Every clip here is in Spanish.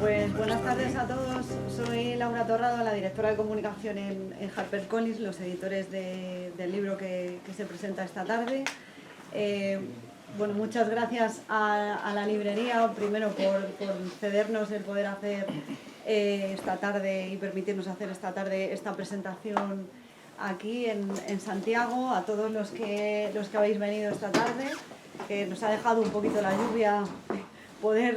Pues buenas tardes a todos. Soy Laura Torrado, la directora de comunicación en HarperCollins, los editores del libro que se presenta esta tarde. Bueno, muchas gracias a la librería, primero por cedernos el poder hacer esta tarde y permitirnos hacer esta tarde esta presentación aquí en Santiago, a todos los que habéis venido esta tarde, que nos ha dejado un poquito la lluvia poder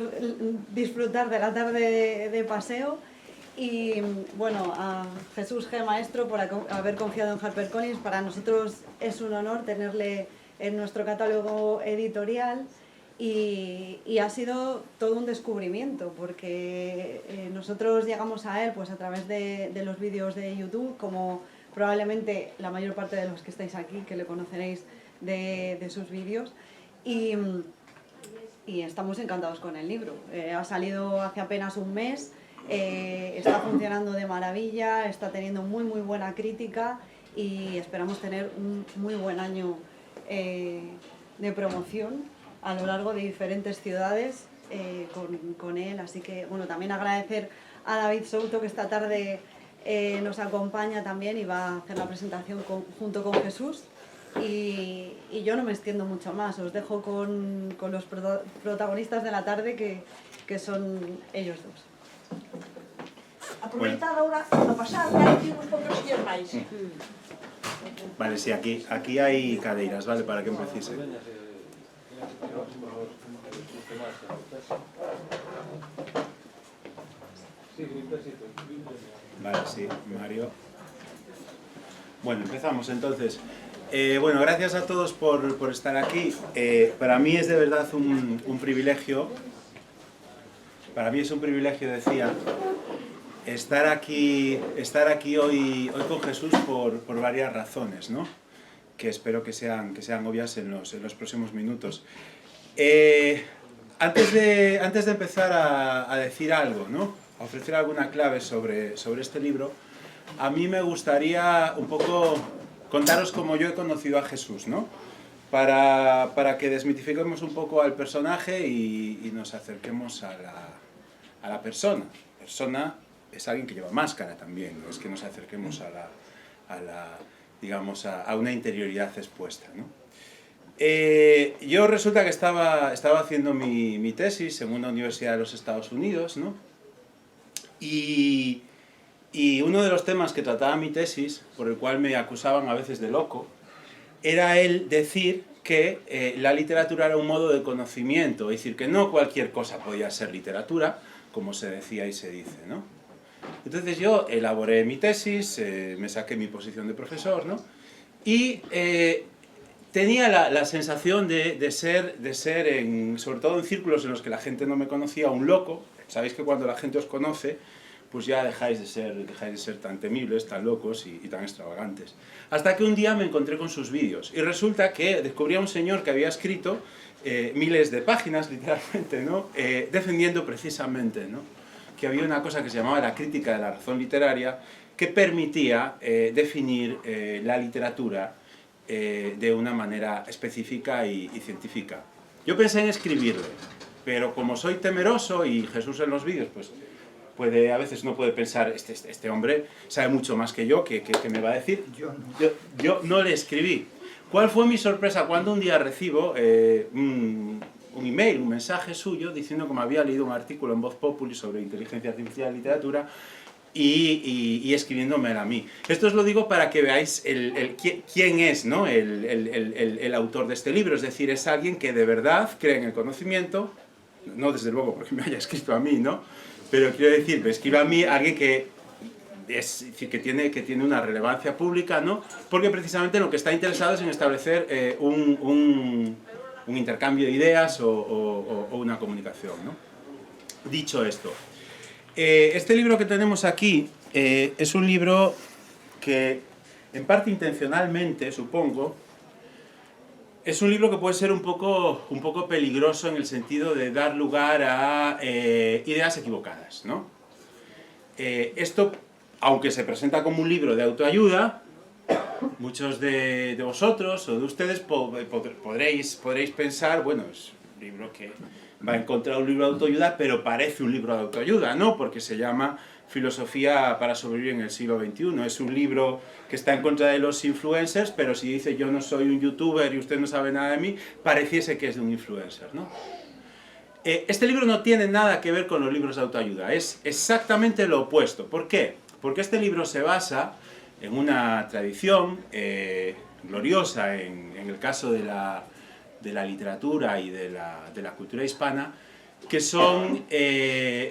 disfrutar de la tarde de paseo. Y bueno, a Jesús G. Maestro por haber confiado en HarperCollins. Para nosotros es un honor tenerle en nuestro catálogo editorial y ha sido todo un descubrimiento, porque nosotros llegamos a él pues a través de los vídeos de YouTube, como probablemente la mayor parte de los que estáis aquí, que le conoceréis de sus vídeos, y estamos encantados con el libro. Ha salido hace apenas un mes, está funcionando de maravilla, está teniendo muy buena crítica y esperamos tener un muy buen año de promoción a lo largo de diferentes ciudades con él. Así que bueno, también agradecer a David Souto, que esta tarde nos acompaña también y va a hacer la presentación junto con Jesús. Y yo no me extiendo mucho más, os dejo con los protagonistas de la tarde, que son ellos dos. Aproveitar ahora a pasar, para decir uns poucos días máis. Vale, sí, aquí hay cadeiras, ¿vale? Para que precise. Vale, sí, Mario. Bueno, empezamos entonces. Bueno, gracias a todos por estar aquí. Para mí es de verdad un privilegio. Para mí es un privilegio, decía, estar aquí hoy con Jesús por varias razones, ¿no? Que espero que sean obvias en los próximos minutos. Antes de empezar a decir algo, ¿no? A ofrecer alguna clave sobre este libro, a mí me gustaría un poco contaros cómo yo he conocido a Jesús, ¿no? Para que desmitifiquemos un poco al personaje y nos acerquemos a la persona. La persona es alguien que lleva máscara también, no es que nos acerquemos digamos, a una interioridad expuesta, ¿no? Yo resulta que estaba haciendo mi tesis en una universidad de los Estados Unidos, ¿no? Y uno de los temas que trataba mi tesis, por el cual me acusaban a veces de loco, era el decir que la literatura era un modo de conocimiento, es decir, que no cualquier cosa podía ser literatura, como se decía y se dice, ¿no? Entonces yo elaboré mi tesis, me saqué mi posición de profesor, ¿no? Y tenía la sensación de ser sobre todo en círculos en los que la gente no me conocía, un loco. Sabéis que cuando la gente os conoce, pues ya dejáis de ser tan temibles, tan locos y tan extravagantes. Hasta que un día me encontré con sus vídeos y resulta que descubrí a un señor que había escrito miles de páginas, literalmente, ¿no? Defendiendo precisamente, ¿no? Que había una cosa que se llamaba la crítica de la razón literaria, que permitía definir la literatura de una manera específica y científica. Yo pensé en escribirle, pero como soy temeroso y Jesús en los vídeos, pues a veces no puede pensar, este hombre sabe mucho más que yo, ¿qué me va a decir? Yo no le escribí. ¿Cuál fue mi sorpresa cuando un día recibo un email, un mensaje suyo, diciendo que me había leído un artículo en Voz Populi sobre inteligencia artificial y literatura y escribiéndome a mí? Esto os lo digo para que veáis quién es, ¿no? el autor de este libro, es decir, es alguien que de verdad cree en el conocimiento, no desde luego porque me haya escrito a mí, ¿no? Pero quiero decir, me escribe a mí alguien que tiene una relevancia pública, ¿no? Porque precisamente lo que está interesado es en establecer un intercambio de ideas o una comunicación, ¿no? Dicho esto, este libro que tenemos aquí es un libro que, en parte intencionalmente, supongo, es un libro que puede ser un poco peligroso en el sentido de dar lugar a ideas equivocadas, ¿no? Esto, aunque se presenta como un libro de autoayuda, muchos de vosotros o de ustedes podréis pensar, bueno, es un libro que va a encontrar un libro de autoayuda, pero parece un libro de autoayuda, ¿no? Porque se llama Filosofía para sobrevivir en el siglo XXI. Es un libro que está en contra de los influencers, pero si dice yo no soy un youtuber y usted no sabe nada de mí, pareciese que es de un influencer, ¿no? Este libro no tiene nada que ver con los libros de autoayuda, es exactamente lo opuesto. ¿Por qué? Porque este libro se basa en una tradición gloriosa, en el caso de la literatura y de la cultura hispana, que son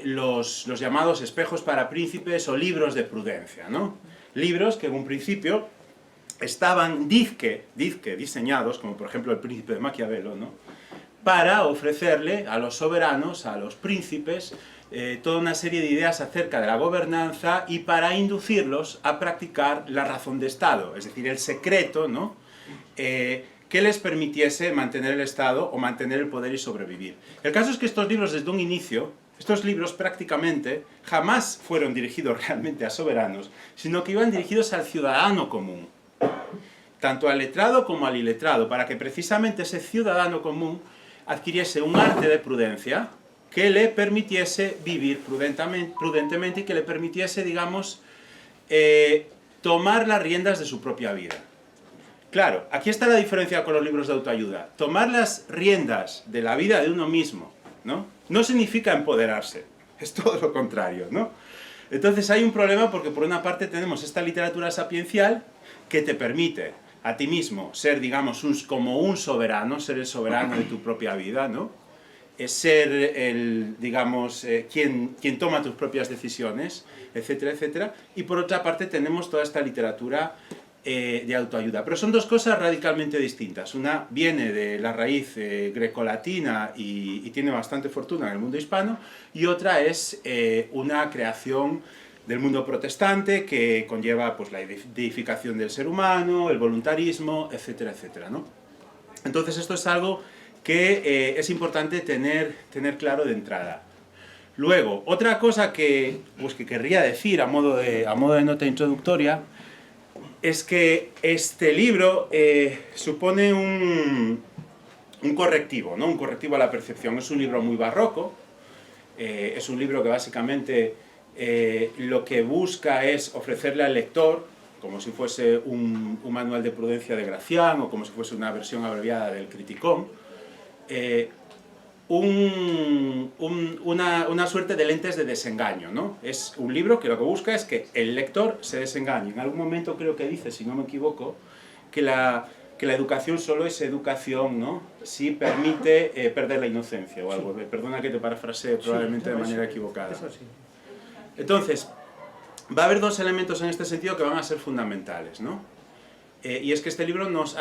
los llamados espejos para príncipes o libros de prudencia, ¿no? Libros que en un principio estaban dizque diseñados, como por ejemplo el Príncipe de Maquiavelo, ¿no?, para ofrecerle a los soberanos, a los príncipes, toda una serie de ideas acerca de la gobernanza y para inducirlos a practicar la razón de Estado, es decir, el secreto, ¿no?, que les permitiese mantener el Estado o mantener el poder y sobrevivir. El caso es que estos libros, desde un inicio, estos libros prácticamente jamás fueron dirigidos realmente a soberanos, sino que iban dirigidos al ciudadano común, tanto al letrado como al iletrado, para que precisamente ese ciudadano común adquiriese un arte de prudencia que le permitiese vivir prudentemente y que le permitiese, digamos, tomar las riendas de su propia vida. Claro, aquí está la diferencia con los libros de autoayuda. Tomar las riendas de la vida de uno mismo, ¿no?, no significa empoderarse, es todo lo contrario, ¿no? Entonces hay un problema porque por una parte tenemos esta literatura sapiencial que te permite a ti mismo ser, digamos, como un soberano, ser el soberano de tu propia vida, ¿no? Ser el, digamos, quien toma tus propias decisiones, etcétera, etcétera. Y por otra parte tenemos toda esta literatura de autoayuda. Pero son dos cosas radicalmente distintas. Una viene de la raíz grecolatina y tiene bastante fortuna en el mundo hispano, y otra es una creación del mundo protestante que conlleva pues, la deificación del ser humano, el voluntarismo, etcétera, etcétera, ¿no? Entonces esto es algo que es importante tener claro de entrada. Luego, otra cosa que querría decir a modo de nota introductoria es que este libro supone un correctivo, ¿no?, un correctivo a la percepción. Es un libro muy barroco, es un libro que básicamente lo que busca es ofrecerle al lector, como si fuese un manual de prudencia de Gracián o como si fuese una versión abreviada del Criticón, una suerte de lentes de desengaño, ¿no? Es un libro que lo que busca es que el lector se desengañe. En algún momento creo que dice, si no me equivoco, que la educación solo es educación, ¿no?, si permite perder la inocencia o algo. Perdona que te parafrasee probablemente de manera equivocada. Eso sí. Entonces, va a haber dos elementos en este sentido que van a ser fundamentales, ¿no? Y es que este libro nos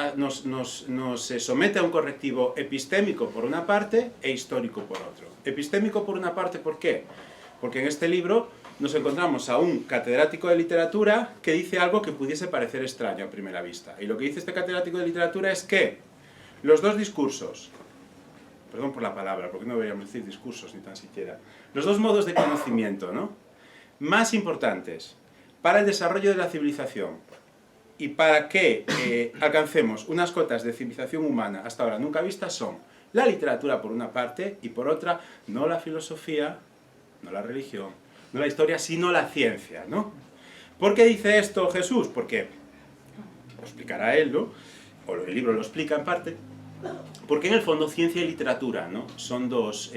somete a un correctivo epistémico por una parte e histórico por otro. Epistémico por una parte, ¿por qué? Porque en este libro nos encontramos a un catedrático de literatura que dice algo que pudiese parecer extraño a primera vista. Y lo que dice este catedrático de literatura es que los dos discursos, perdón por la palabra, porque no deberíamos decir discursos ni tan siquiera, los dos modos de conocimiento, ¿no?, más importantes para el desarrollo de la civilización y para que alcancemos unas cotas de civilización humana hasta ahora nunca vistas son la literatura por una parte y por otra no la filosofía, no la religión, no la historia, sino la ciencia, ¿no? ¿Por qué dice esto Jesús? Porque lo explicará él, ¿no?, o el libro lo explica en parte, porque en el fondo ciencia y literatura, ¿no?, son dos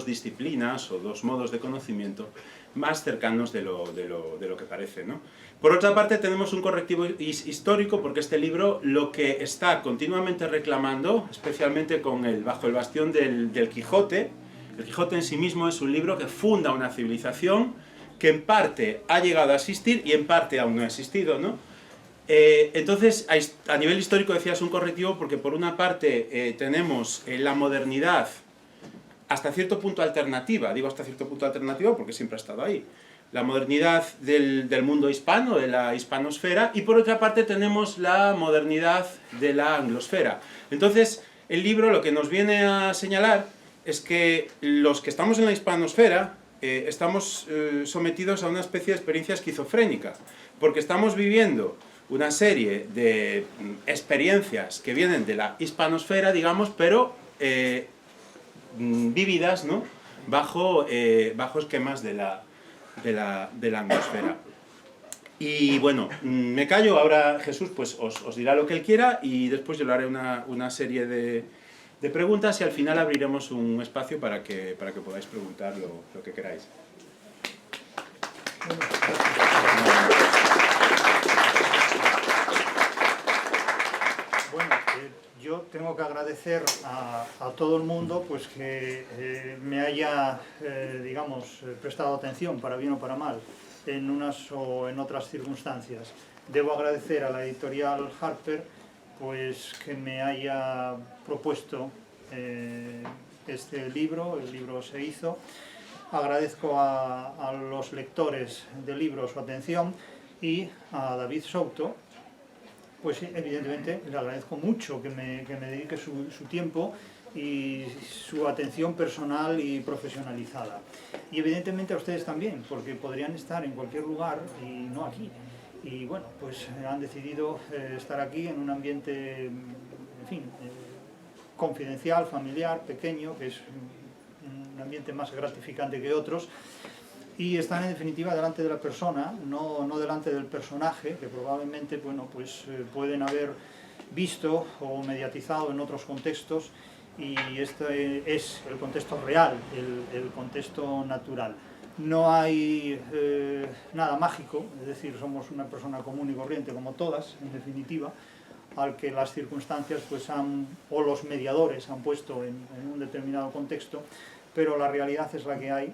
disciplinas o dos modos de conocimiento más cercanos de lo que parece, ¿no? Por otra parte tenemos un correctivo histórico porque este libro lo que está continuamente reclamando, especialmente bajo el bastión del Quijote. El Quijote en sí mismo es un libro que funda una civilización que en parte ha llegado a existir y en parte aún no ha existido, ¿no? Entonces, a nivel histórico decías un correctivo porque por una parte tenemos la modernidad hasta cierto punto alternativa, digo hasta cierto punto alternativa porque siempre ha estado ahí, la modernidad del mundo hispano, de la hispanosfera, y por otra parte tenemos la modernidad de la anglosfera. Entonces, el libro lo que nos viene a señalar es que los que estamos en la hispanosfera estamos sometidos a una especie de experiencia esquizofrénica, porque estamos viviendo una serie de experiencias que vienen de la hispanosfera, digamos, pero vívidas, ¿no? bajo esquemas de la atmósfera. Y bueno, me callo, ahora Jesús pues os dirá lo que él quiera y después yo le haré una serie de preguntas y al final abriremos un espacio para que podáis preguntar lo que queráis. Bueno, yo tengo que agradecer a todo el mundo pues que me haya, digamos, prestado atención, para bien o para mal, en unas o en otras circunstancias. Debo agradecer a la editorial Harper pues que me haya propuesto este libro, el libro se hizo. Agradezco a los lectores del libro su atención y a David Souto, pues evidentemente le agradezco mucho que me dedique su tiempo y su atención personal y profesionalizada. Y evidentemente a ustedes también, porque podrían estar en cualquier lugar y no aquí. Y bueno, pues han decidido estar aquí en un ambiente, en fin, confidencial, familiar, pequeño, que es un ambiente más gratificante que otros. Y están en definitiva delante de la persona, no delante del personaje, que probablemente bueno, pues, pueden haber visto o mediatizado en otros contextos, y este es el contexto real, el contexto natural. No hay nada mágico, es decir, somos una persona común y corriente como todas, en definitiva, al que las circunstancias pues, o los mediadores han puesto en un determinado contexto, pero la realidad es la que hay,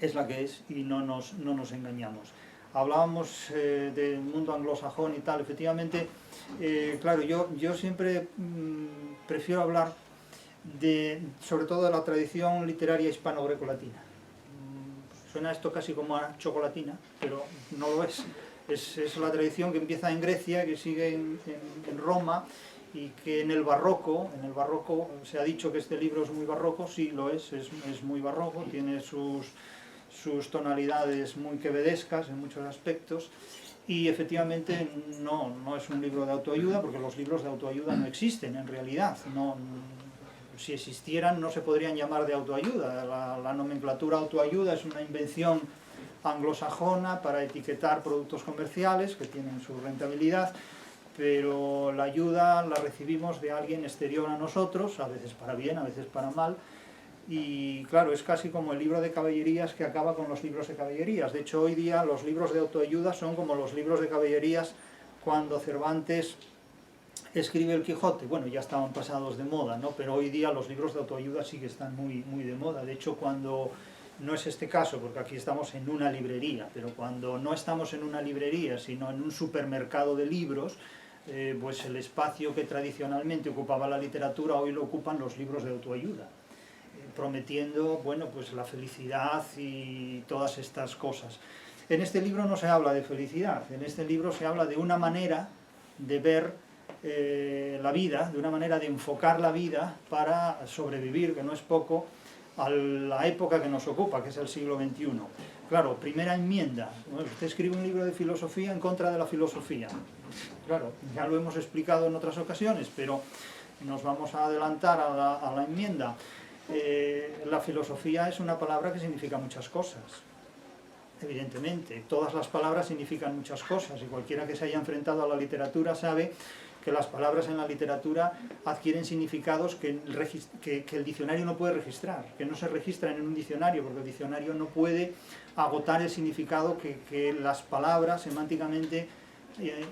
es la que es y no nos engañamos. Hablábamos del mundo anglosajón y tal, efectivamente, claro, yo siempre prefiero hablar sobre todo de la tradición literaria hispano-grecolatina. Suena esto casi como a chocolatina, pero no lo es. Es la tradición que empieza en Grecia, que sigue en Roma, y que en el barroco se ha dicho que este libro es muy barroco, sí lo es muy barroco, tiene sus tonalidades muy quevedescas en muchos aspectos, y efectivamente no es un libro de autoayuda, porque los libros de autoayuda no existen en realidad. Si existieran no se podrían llamar de autoayuda. La nomenclatura autoayuda es una invención anglosajona para etiquetar productos comerciales que tienen su rentabilidad, pero la ayuda la recibimos de alguien exterior a nosotros, a veces para bien, a veces para mal, y claro, es casi como el libro de caballerías que acaba con los libros de caballerías. De hecho, hoy día los libros de autoayuda son como los libros de caballerías cuando Cervantes escribe el Quijote. Bueno, ya estaban pasados de moda, ¿no? Pero hoy día los libros de autoayuda sí que están muy de moda. De hecho, cuando no es este caso, porque aquí estamos en una librería, pero cuando no estamos en una librería, sino en un supermercado de libros, pues el espacio que tradicionalmente ocupaba la literatura hoy lo ocupan los libros de autoayuda, prometiendo, bueno, pues la felicidad y todas estas cosas. En este libro no se habla de felicidad, en este libro se habla de una manera de ver la vida, de una manera de enfocar la vida para sobrevivir, que no es poco, a la época que nos ocupa, que es el siglo XXI. Claro, primera enmienda, ¿no? Usted escribe un libro de filosofía en contra de la filosofía. Claro, ya lo hemos explicado en otras ocasiones, pero nos vamos a adelantar a la enmienda. La filosofía es una palabra que significa muchas cosas. Evidentemente, todas las palabras significan muchas cosas, y cualquiera que se haya enfrentado a la literatura sabe que las palabras en la literatura adquieren significados que el diccionario no puede registrar, que no se registran en un diccionario, porque el diccionario no puede agotar el significado que las palabras semánticamente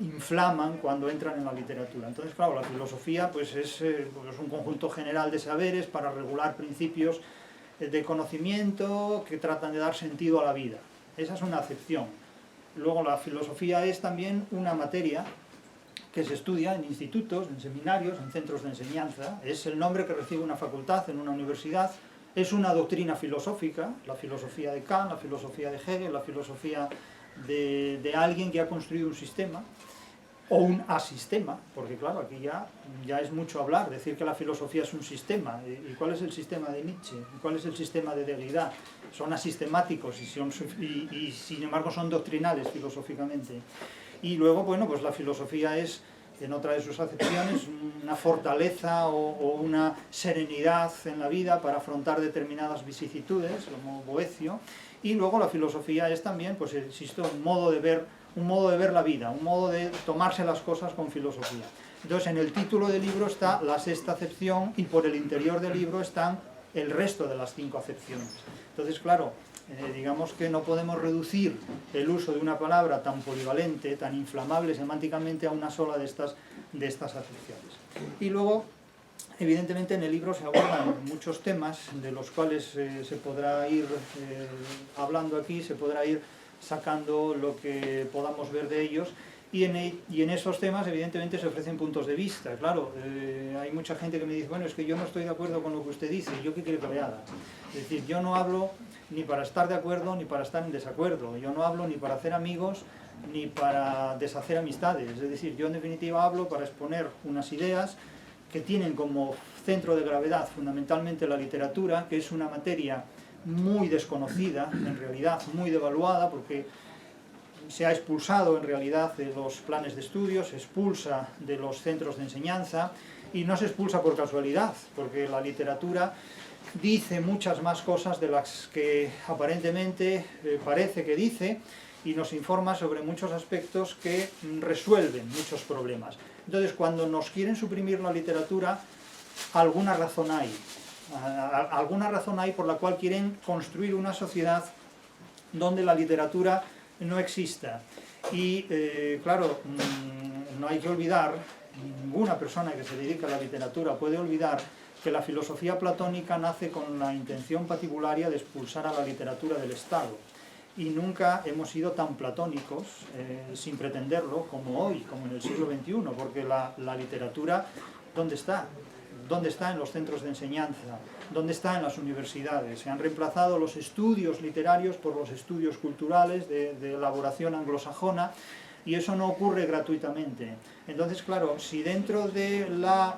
inflaman cuando entran en la literatura. Entonces, claro, la filosofía pues es un conjunto general de saberes para regular principios de conocimiento que tratan de dar sentido a la vida. Esa es una acepción. Luego, la filosofía es también una materia que se estudia en institutos, en seminarios, en centros de enseñanza. Es el nombre que recibe una facultad en una universidad. Es una doctrina filosófica, la filosofía de Kant, la filosofía de Hegel, la filosofía de alguien que ha construido un sistema, o un asistema, porque claro, aquí ya es mucho hablar, decir que la filosofía es un sistema. ¿Y cuál es el sistema de Nietzsche? ¿Y cuál es el sistema de Derrida? Son asistemáticos y sin embargo son doctrinales filosóficamente. Y luego, bueno, pues la filosofía es en otra de sus acepciones, una fortaleza o una serenidad en la vida para afrontar determinadas vicisitudes, como Boecio. Y luego la filosofía es también, pues insisto, un modo de ver la vida, un modo de tomarse las cosas con filosofía. Entonces, en el título del libro está la sexta acepción y por el interior del libro están el resto de las 5 acepciones. Entonces, claro, digamos que no podemos reducir el uso de una palabra tan polivalente, tan inflamable semánticamente a una sola de estas acepciones. Y luego, evidentemente, en el libro se abordan muchos temas de los cuales se podrá ir hablando aquí, se podrá ir sacando lo que podamos ver de ellos. Y en esos temas, evidentemente, se ofrecen puntos de vista. Claro, hay mucha gente que me dice, bueno, es que yo no estoy de acuerdo con lo que usted dice, ¿yo qué quiere que le haga? Es decir, yo no hablo ni para estar de acuerdo ni para estar en desacuerdo. Yo no hablo ni para hacer amigos ni para deshacer amistades. Es decir, yo en definitiva hablo para exponer unas ideas que tienen como centro de gravedad fundamentalmente la literatura, que es una materia muy desconocida, en realidad muy devaluada, porque se ha expulsado en realidad de los planes de estudios, se expulsa de los centros de enseñanza y no se expulsa por casualidad, porque la literatura dice muchas más cosas de las que aparentemente parece que dice y nos informa sobre muchos aspectos que resuelven muchos problemas. Entonces, cuando nos quieren suprimir la literatura, alguna razón hay por la cual quieren construir una sociedad donde la literatura no exista. Y claro, no hay que olvidar, ninguna persona que se dedica a la literatura puede olvidar que la filosofía platónica nace con la intención patibularia de expulsar a la literatura del Estado. Y nunca hemos sido tan platónicos, sin pretenderlo, como hoy, como en el siglo XXI, porque la literatura, ¿dónde está? ¿Dónde está? En los centros de enseñanza. ¿Dónde está? En las universidades. Se han reemplazado los estudios literarios por los estudios culturales de elaboración anglosajona, y eso no ocurre gratuitamente. Entonces, claro, si dentro de la,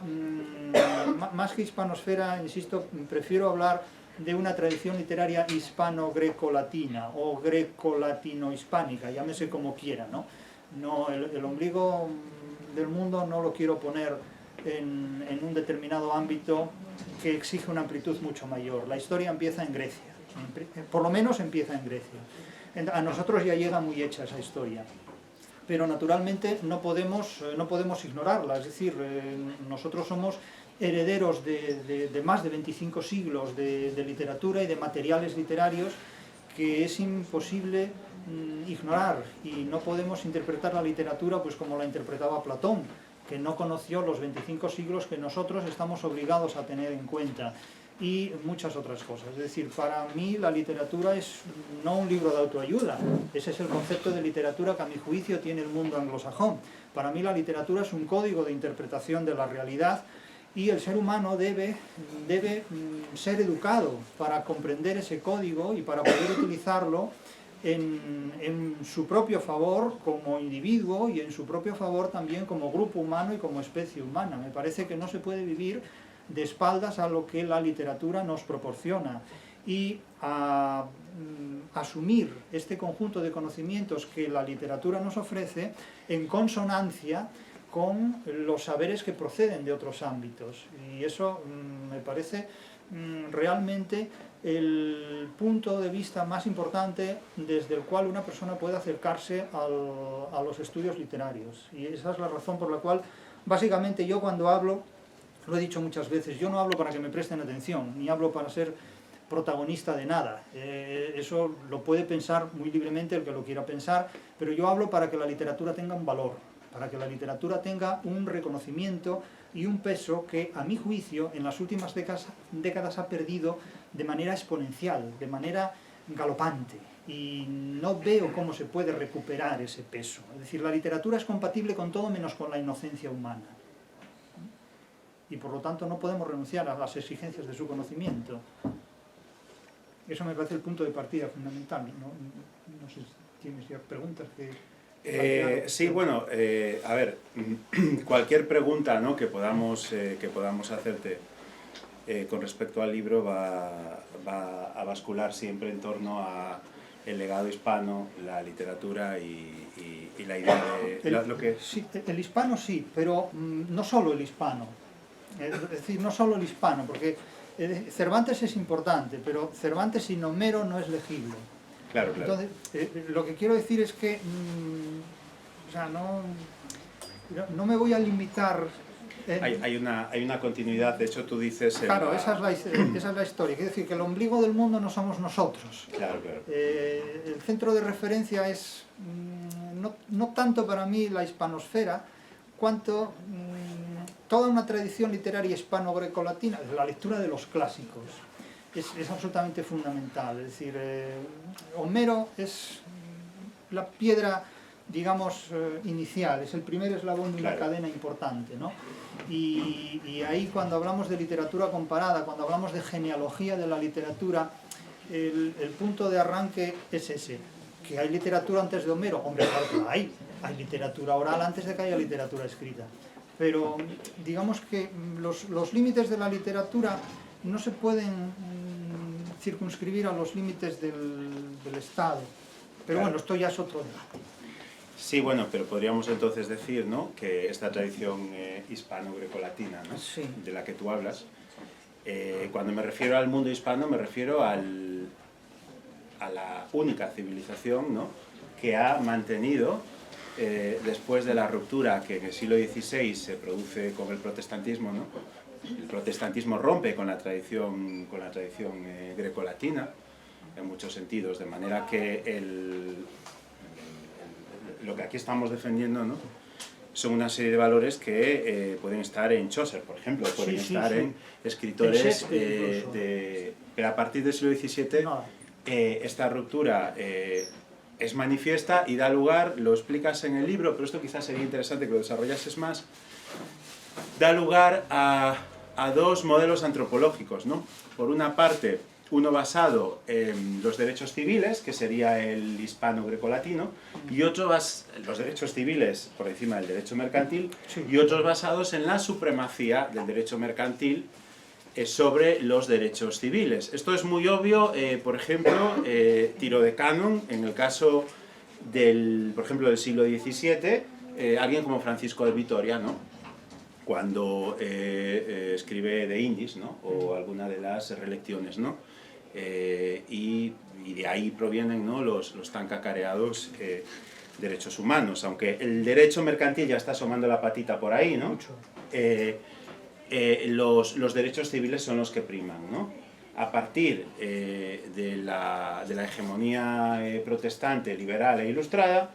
más que hispanosfera, insisto, prefiero hablar de una tradición literaria hispano-greco-latina o greco-latino-hispánica, llámese como quiera, ¿no? No, el ombligo del mundo no lo quiero poner en un determinado ámbito que exige una amplitud mucho mayor. La historia empieza en Grecia, por lo menos empieza en Grecia. A nosotros ya llega muy hecha esa historia, pero naturalmente no podemos ignorarla. Es decir, nosotros somos herederos de más de 25 siglos de literatura y de materiales literarios que es imposible ignorar, y no podemos interpretar la literatura pues como la interpretaba Platón, que no conoció los 25 siglos que nosotros estamos obligados a tener en cuenta, y muchas otras cosas. Es decir, para mí la literatura es no un libro de autoayuda, ese es el concepto de literatura que a mi juicio tiene el mundo anglosajón. Para mí la literatura es un código de interpretación de la realidad, y el ser humano debe ser educado para comprender ese código y para poder utilizarlo en su propio favor como individuo y en su propio favor también como grupo humano y como especie humana. Me parece que no se puede vivir de espaldas a lo que la literatura nos proporciona, y a asumir este conjunto de conocimientos que la literatura nos ofrece en consonancia con los saberes que proceden de otros ámbitos. Y eso me parece realmente el punto de vista más importante desde el cual una persona puede acercarse a los estudios literarios. Y esa es la razón por la cual, básicamente, yo cuando hablo, lo he dicho muchas veces, yo no hablo para que me presten atención, ni hablo para ser protagonista de nada. Eso lo puede pensar muy libremente el que lo quiera pensar, pero yo hablo para que la literatura tenga un valor, para que la literatura tenga un reconocimiento y un peso que, a mi juicio, en las últimas décadas ha perdido de manera exponencial, de manera galopante, y no veo cómo se puede recuperar ese peso. Es decir, la literatura es compatible con todo menos con la inocencia humana, y por lo tanto no podemos renunciar a las exigencias de su conocimiento. Eso me parece el punto de partida fundamental. No sé si tienes ya preguntas que... sí, bueno, a ver, cualquier pregunta, ¿no?, que podamos hacerte con respecto al libro va a bascular siempre en torno a el legado hispano, la literatura y la idea de lo que... Sí, el hispano sí, pero no solo el hispano. Es decir, no solo el hispano, porque Cervantes es importante, pero Cervantes sin Homero no es legible. Claro, claro. Entonces, lo que quiero decir es que o sea, no me voy a limitar... Hay una continuidad, de hecho tú dices... Claro, esa es la historia. Quiere decir que el ombligo del mundo no somos nosotros. Claro, claro. El centro de referencia es no tanto para mí la hispanosfera, cuanto toda una tradición literaria hispano-grecolatina, la lectura de los clásicos. Es absolutamente fundamental. Es decir, Homero es la piedra, digamos, inicial, es el primer eslabón de una cadena importante, ¿no? Y ahí, cuando hablamos de literatura comparada, cuando hablamos de genealogía de la literatura, el punto de arranque es ese, que hay literatura antes de Homero. Hombre, claro, hay literatura oral antes de que haya literatura escrita, pero digamos que los límites de la literatura no se pueden circunscribir a los límites del Estado, pero bueno, esto ya es otro debate. Sí, bueno, pero podríamos entonces decir, ¿no?, que esta tradición hispano-grecolatina, ¿no?, sí, de la que tú hablas, cuando me refiero al mundo hispano me refiero a la única civilización, ¿no?, que ha mantenido, después de la ruptura que en el siglo XVI se produce con el protestantismo, ¿no?, el protestantismo rompe con la tradición grecolatina en muchos sentidos, de manera que lo que aquí estamos defendiendo, ¿no?, son una serie de valores que pueden estar en Chaucer, por ejemplo, pueden estar en escritores pero a partir del siglo XVII esta ruptura es manifiesta y da lugar, lo explicas en el libro, pero esto quizás sería interesante que lo desarrollases más, da lugar a dos modelos antropológicos, ¿no? Por una parte, uno basado en los derechos civiles, que sería el hispano-grecolatino, y otro los derechos civiles por encima del derecho mercantil, y otros basados en la supremacía del derecho mercantil sobre los derechos civiles. Esto es muy obvio, por ejemplo, tiro de canon, en el caso por ejemplo, del siglo XVII, alguien como Francisco de Vitoria, ¿no?, cuando escribe De Indis, ¿no?, o alguna de las relecciones, ¿no?, y de ahí provienen, ¿no?, los tan cacareados derechos humanos, aunque el derecho mercantil ya está asomando la patita por ahí, ¿no? Los derechos civiles son los que priman, ¿no? A partir de la hegemonía protestante, liberal e ilustrada,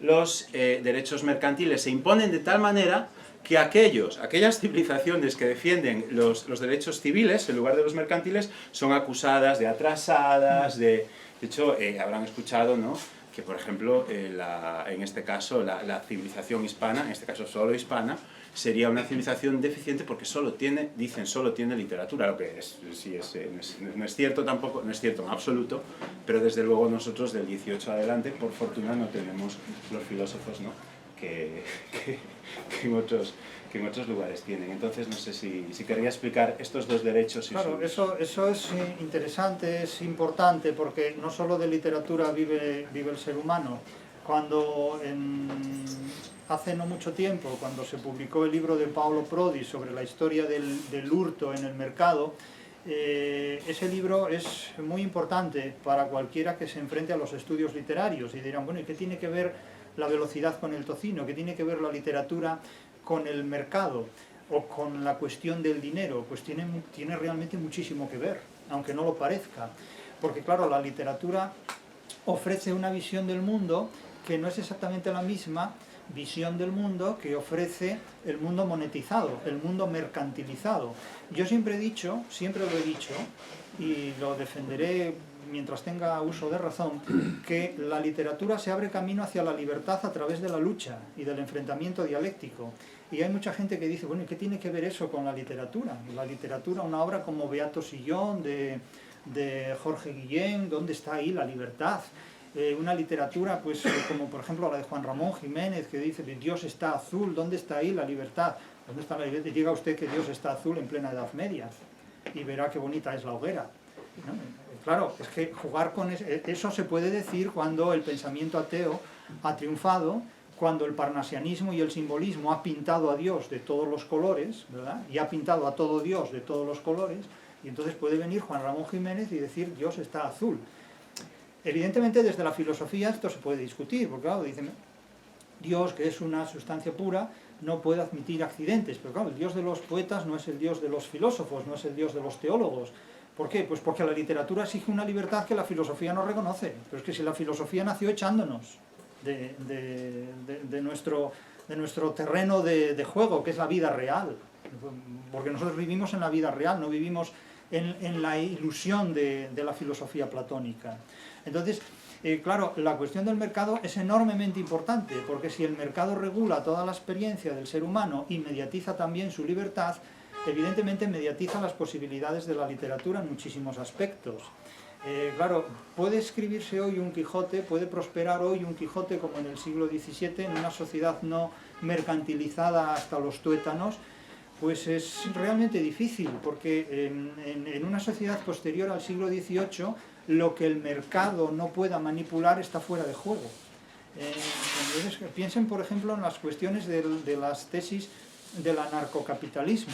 los derechos mercantiles se imponen de tal manera que aquellas civilizaciones que defienden los derechos civiles en lugar de los mercantiles son acusadas de atrasadas, de hecho, habrán escuchado, ¿no?, que, por ejemplo, en este caso, la civilización hispana, en este caso solo hispana, sería una civilización deficiente porque dicen solo tiene literatura, lo que no es cierto tampoco, no es cierto en absoluto, pero desde luego nosotros del 18 adelante, por fortuna, no tenemos los filósofos, ¿no?, que en otros lugares tienen. Entonces, no sé si querría explicar estos dos derechos. Claro, eso es interesante, es importante, porque no solo de literatura vive el ser humano. Cuando hace no mucho tiempo, cuando se publicó el libro de Paolo Prodi sobre la historia del hurto en el mercado, ese libro es muy importante para cualquiera que se enfrente a los estudios literarios y dirán, bueno, ¿y qué tiene que ver la velocidad con el tocino? ¿Qué tiene que ver la literatura con el mercado o con la cuestión del dinero? Pues tiene realmente muchísimo que ver, aunque no lo parezca, porque claro, la literatura ofrece una visión del mundo que no es exactamente la misma visión del mundo que ofrece el mundo monetizado, el mundo mercantilizado. Yo siempre lo he dicho, y lo defenderé mientras tenga uso de razón, que la literatura se abre camino hacia la libertad a través de la lucha y del enfrentamiento dialéctico. Y hay mucha gente que dice, bueno, ¿y qué tiene que ver eso con la literatura? La literatura, una obra como Beato Sillón, de Jorge Guillén, ¿dónde está ahí la libertad? Una literatura, pues, como por ejemplo la de Juan Ramón Jiménez, que dice, Dios está azul, ¿dónde está ahí la libertad? ¿Dónde está la libertad? Diga usted que Dios está azul en plena Edad Media y verá qué bonita es la hoguera, ¿no? claro, es que jugar con eso se puede decir cuando el pensamiento ateo ha triunfado, cuando el parnasianismo y el simbolismo ha pintado a Dios de todos los colores, ¿verdad? Y ha pintado a todo Dios de todos los colores, y entonces puede venir Juan Ramón Jiménez y decir Dios está azul. Evidentemente desde la filosofía esto se puede discutir, porque claro, dicen Dios, que es una sustancia pura, no puede admitir accidentes, pero claro, el Dios de los poetas no es el Dios de los filósofos, no es el Dios de los teólogos. ¿Por qué? Pues porque la literatura exige una libertad que la filosofía no reconoce, pero es que si la filosofía nació echándonos de nuestro terreno de juego, que es la vida real, porque nosotros vivimos en la vida real, no vivimos en la ilusión de la filosofía platónica. Entonces, claro, la cuestión del mercado es enormemente importante, porque si el mercado regula toda la experiencia del ser humano y mediatiza también su libertad, evidentemente mediatiza las posibilidades de la literatura en muchísimos aspectos. Claro, puede escribirse hoy un Quijote, puede prosperar hoy un Quijote como en el siglo XVII, en una sociedad no mercantilizada hasta los tuétanos, pues es realmente difícil, porque en una sociedad posterior al siglo XVIII, lo que el mercado no pueda manipular está fuera de juego. Entonces, piensen, por ejemplo, en las cuestiones de las tesis del anarcocapitalismo,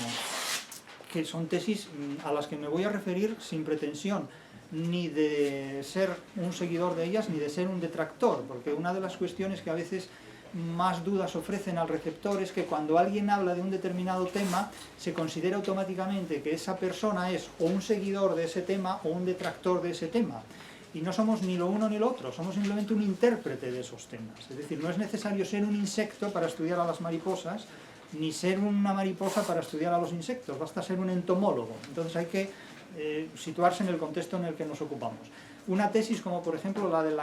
que son tesis a las que me voy a referir sin pretensión ni de ser un seguidor de ellas, ni de ser un detractor, porque una de las cuestiones que a veces más dudas ofrecen al receptor es que cuando alguien habla de un determinado tema, se considera automáticamente que esa persona es o un seguidor de ese tema o un detractor de ese tema. Y no somos ni lo uno ni lo otro, somos simplemente un intérprete de esos temas. Es decir, no es necesario ser un insecto para estudiar a las mariposas, ni ser una mariposa para estudiar a los insectos, basta ser un entomólogo. Entonces hay que situarse en el contexto en el que nos ocupamos. Una tesis como por ejemplo la del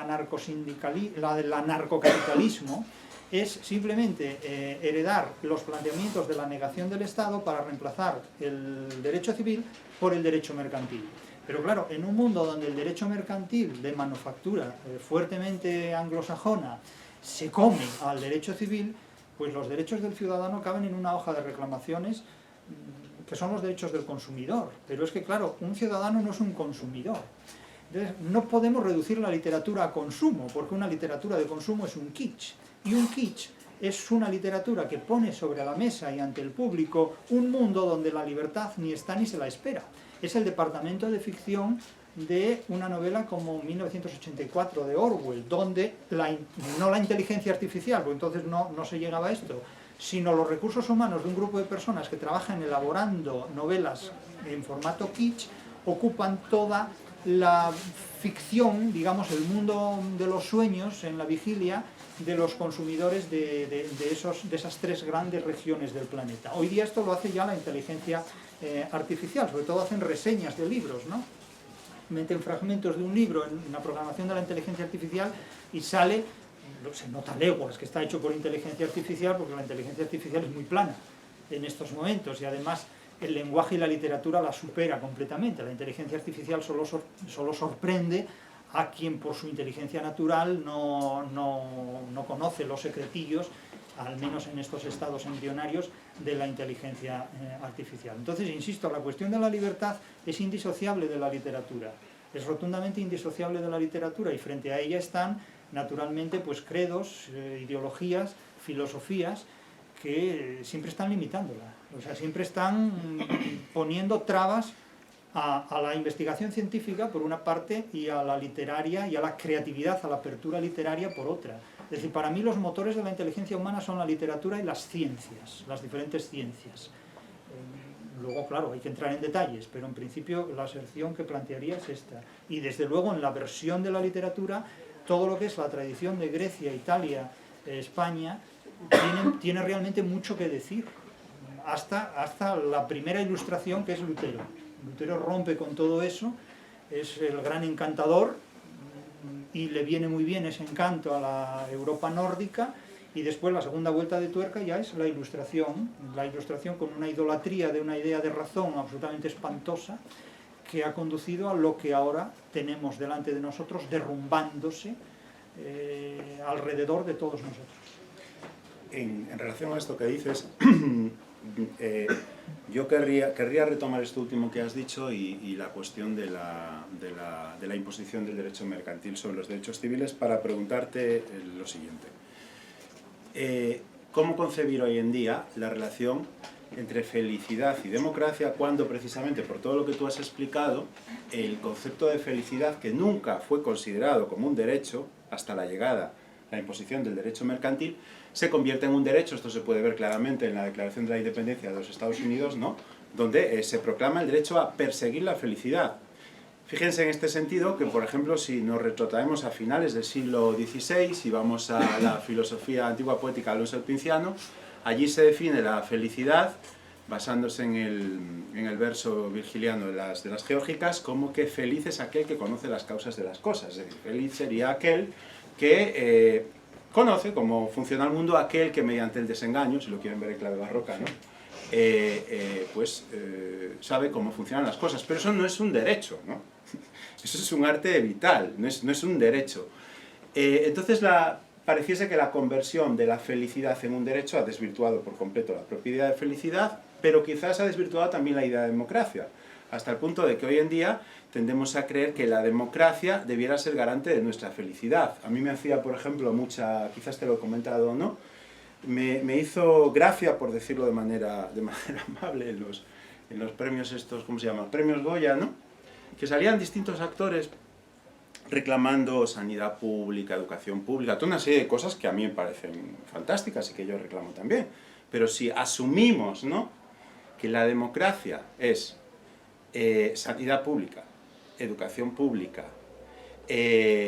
anarcocapitalismo es simplemente heredar los planteamientos de la negación del Estado para reemplazar el derecho civil por el derecho mercantil. Pero claro, en un mundo donde el derecho mercantil de manufactura fuertemente anglosajona se come al derecho civil, pues los derechos del ciudadano caben en una hoja de reclamaciones que son los derechos del consumidor. Pero es que, claro, un ciudadano no es un consumidor. Entonces, no podemos reducir la literatura a consumo, porque una literatura de consumo es un kitsch. Y un kitsch es una literatura que pone sobre la mesa y ante el público un mundo donde la libertad ni está ni se la espera. Es el departamento de ficción de una novela como 1984 de Orwell, donde no la inteligencia artificial, porque entonces no se llegaba a esto, sino los recursos humanos de un grupo de personas que trabajan elaborando novelas en formato kitsch, ocupan toda la ficción, digamos, el mundo de los sueños en la vigilia de los consumidores de esas tres grandes regiones del planeta. Hoy día esto lo hace ya la inteligencia artificial, sobre todo hacen reseñas de libros, ¿no? Meten fragmentos de un libro en la programación de la inteligencia artificial y sale, se nota leguas que está hecho por inteligencia artificial, porque la inteligencia artificial es muy plana en estos momentos y además el lenguaje y la literatura la supera completamente. La inteligencia artificial solo sorprende a quien por su inteligencia natural no conoce los secretillos, al menos en estos estados embrionarios, de la inteligencia artificial. Entonces, insisto, la cuestión de la libertad es indisociable de la literatura, es rotundamente indisociable de la literatura, y frente a ella están, naturalmente, pues credos, ideologías, filosofías, que siempre están limitándola, o sea, siempre están poniendo trabas a la investigación científica por una parte y a la literaria y a la creatividad, a la apertura literaria por otra. Es decir, para mí los motores de la inteligencia humana son la literatura y las ciencias, las diferentes ciencias. Luego, claro, hay que entrar en detalles, pero en principio la aserción que plantearía es esta. Y desde luego en la versión de la literatura, todo lo que es la tradición de Grecia, Italia, España, tiene realmente mucho que decir, hasta la primera ilustración, que es Lutero. Lutero rompe con todo eso, es el gran encantador y le viene muy bien ese encanto a la Europa nórdica, y después la segunda vuelta de tuerca ya es la ilustración con una idolatría de una idea de razón absolutamente espantosa, que ha conducido a lo que ahora tenemos delante de nosotros derrumbándose alrededor de todos nosotros. En relación a esto que dices, yo querría retomar esto último que has dicho y la cuestión de la imposición del derecho mercantil sobre los derechos civiles para preguntarte lo siguiente. ¿Cómo concebir hoy en día la relación entre felicidad y democracia cuando precisamente por todo lo que tú has explicado el concepto de felicidad, que nunca fue considerado como un derecho hasta la llegada, la imposición del derecho mercantil, se convierte en un derecho? Esto se puede ver claramente en la Declaración de la Independencia de los Estados Unidos, ¿no?, donde se proclama el derecho a perseguir la felicidad. Fíjense en este sentido que, por ejemplo, si nos retrotraemos a finales del siglo XVI y vamos a la filosofía antigua poética de Alonso el Pinciano, allí se define la felicidad, basándose en el verso virgiliano de las geórgicas, como que feliz es aquel que conoce las causas de las cosas. Es decir, feliz sería aquel que conoce cómo funciona el mundo, aquel que mediante el desengaño, si lo quieren ver en clave barroca, ¿no?, sabe cómo funcionan las cosas. Pero eso no es un derecho, ¿no? Eso es un arte vital, no es un derecho. Entonces pareciese que la conversión de la felicidad en un derecho ha desvirtuado por completo la propia idea de felicidad, pero quizás ha desvirtuado también la idea de democracia, hasta el punto de que hoy en día tendemos a creer que la democracia debiera ser garante de nuestra felicidad. A mí me hacía, por ejemplo, quizás te lo he comentado o no, me hizo gracia, por decirlo de manera amable, en los premios estos, ¿cómo se llama?, premios Goya, ¿no?, que salían distintos actores reclamando sanidad pública, educación pública, toda una serie de cosas que a mí me parecen fantásticas y que yo reclamo también. Pero si asumimos, ¿no?, que la democracia es sanidad pública, educación pública,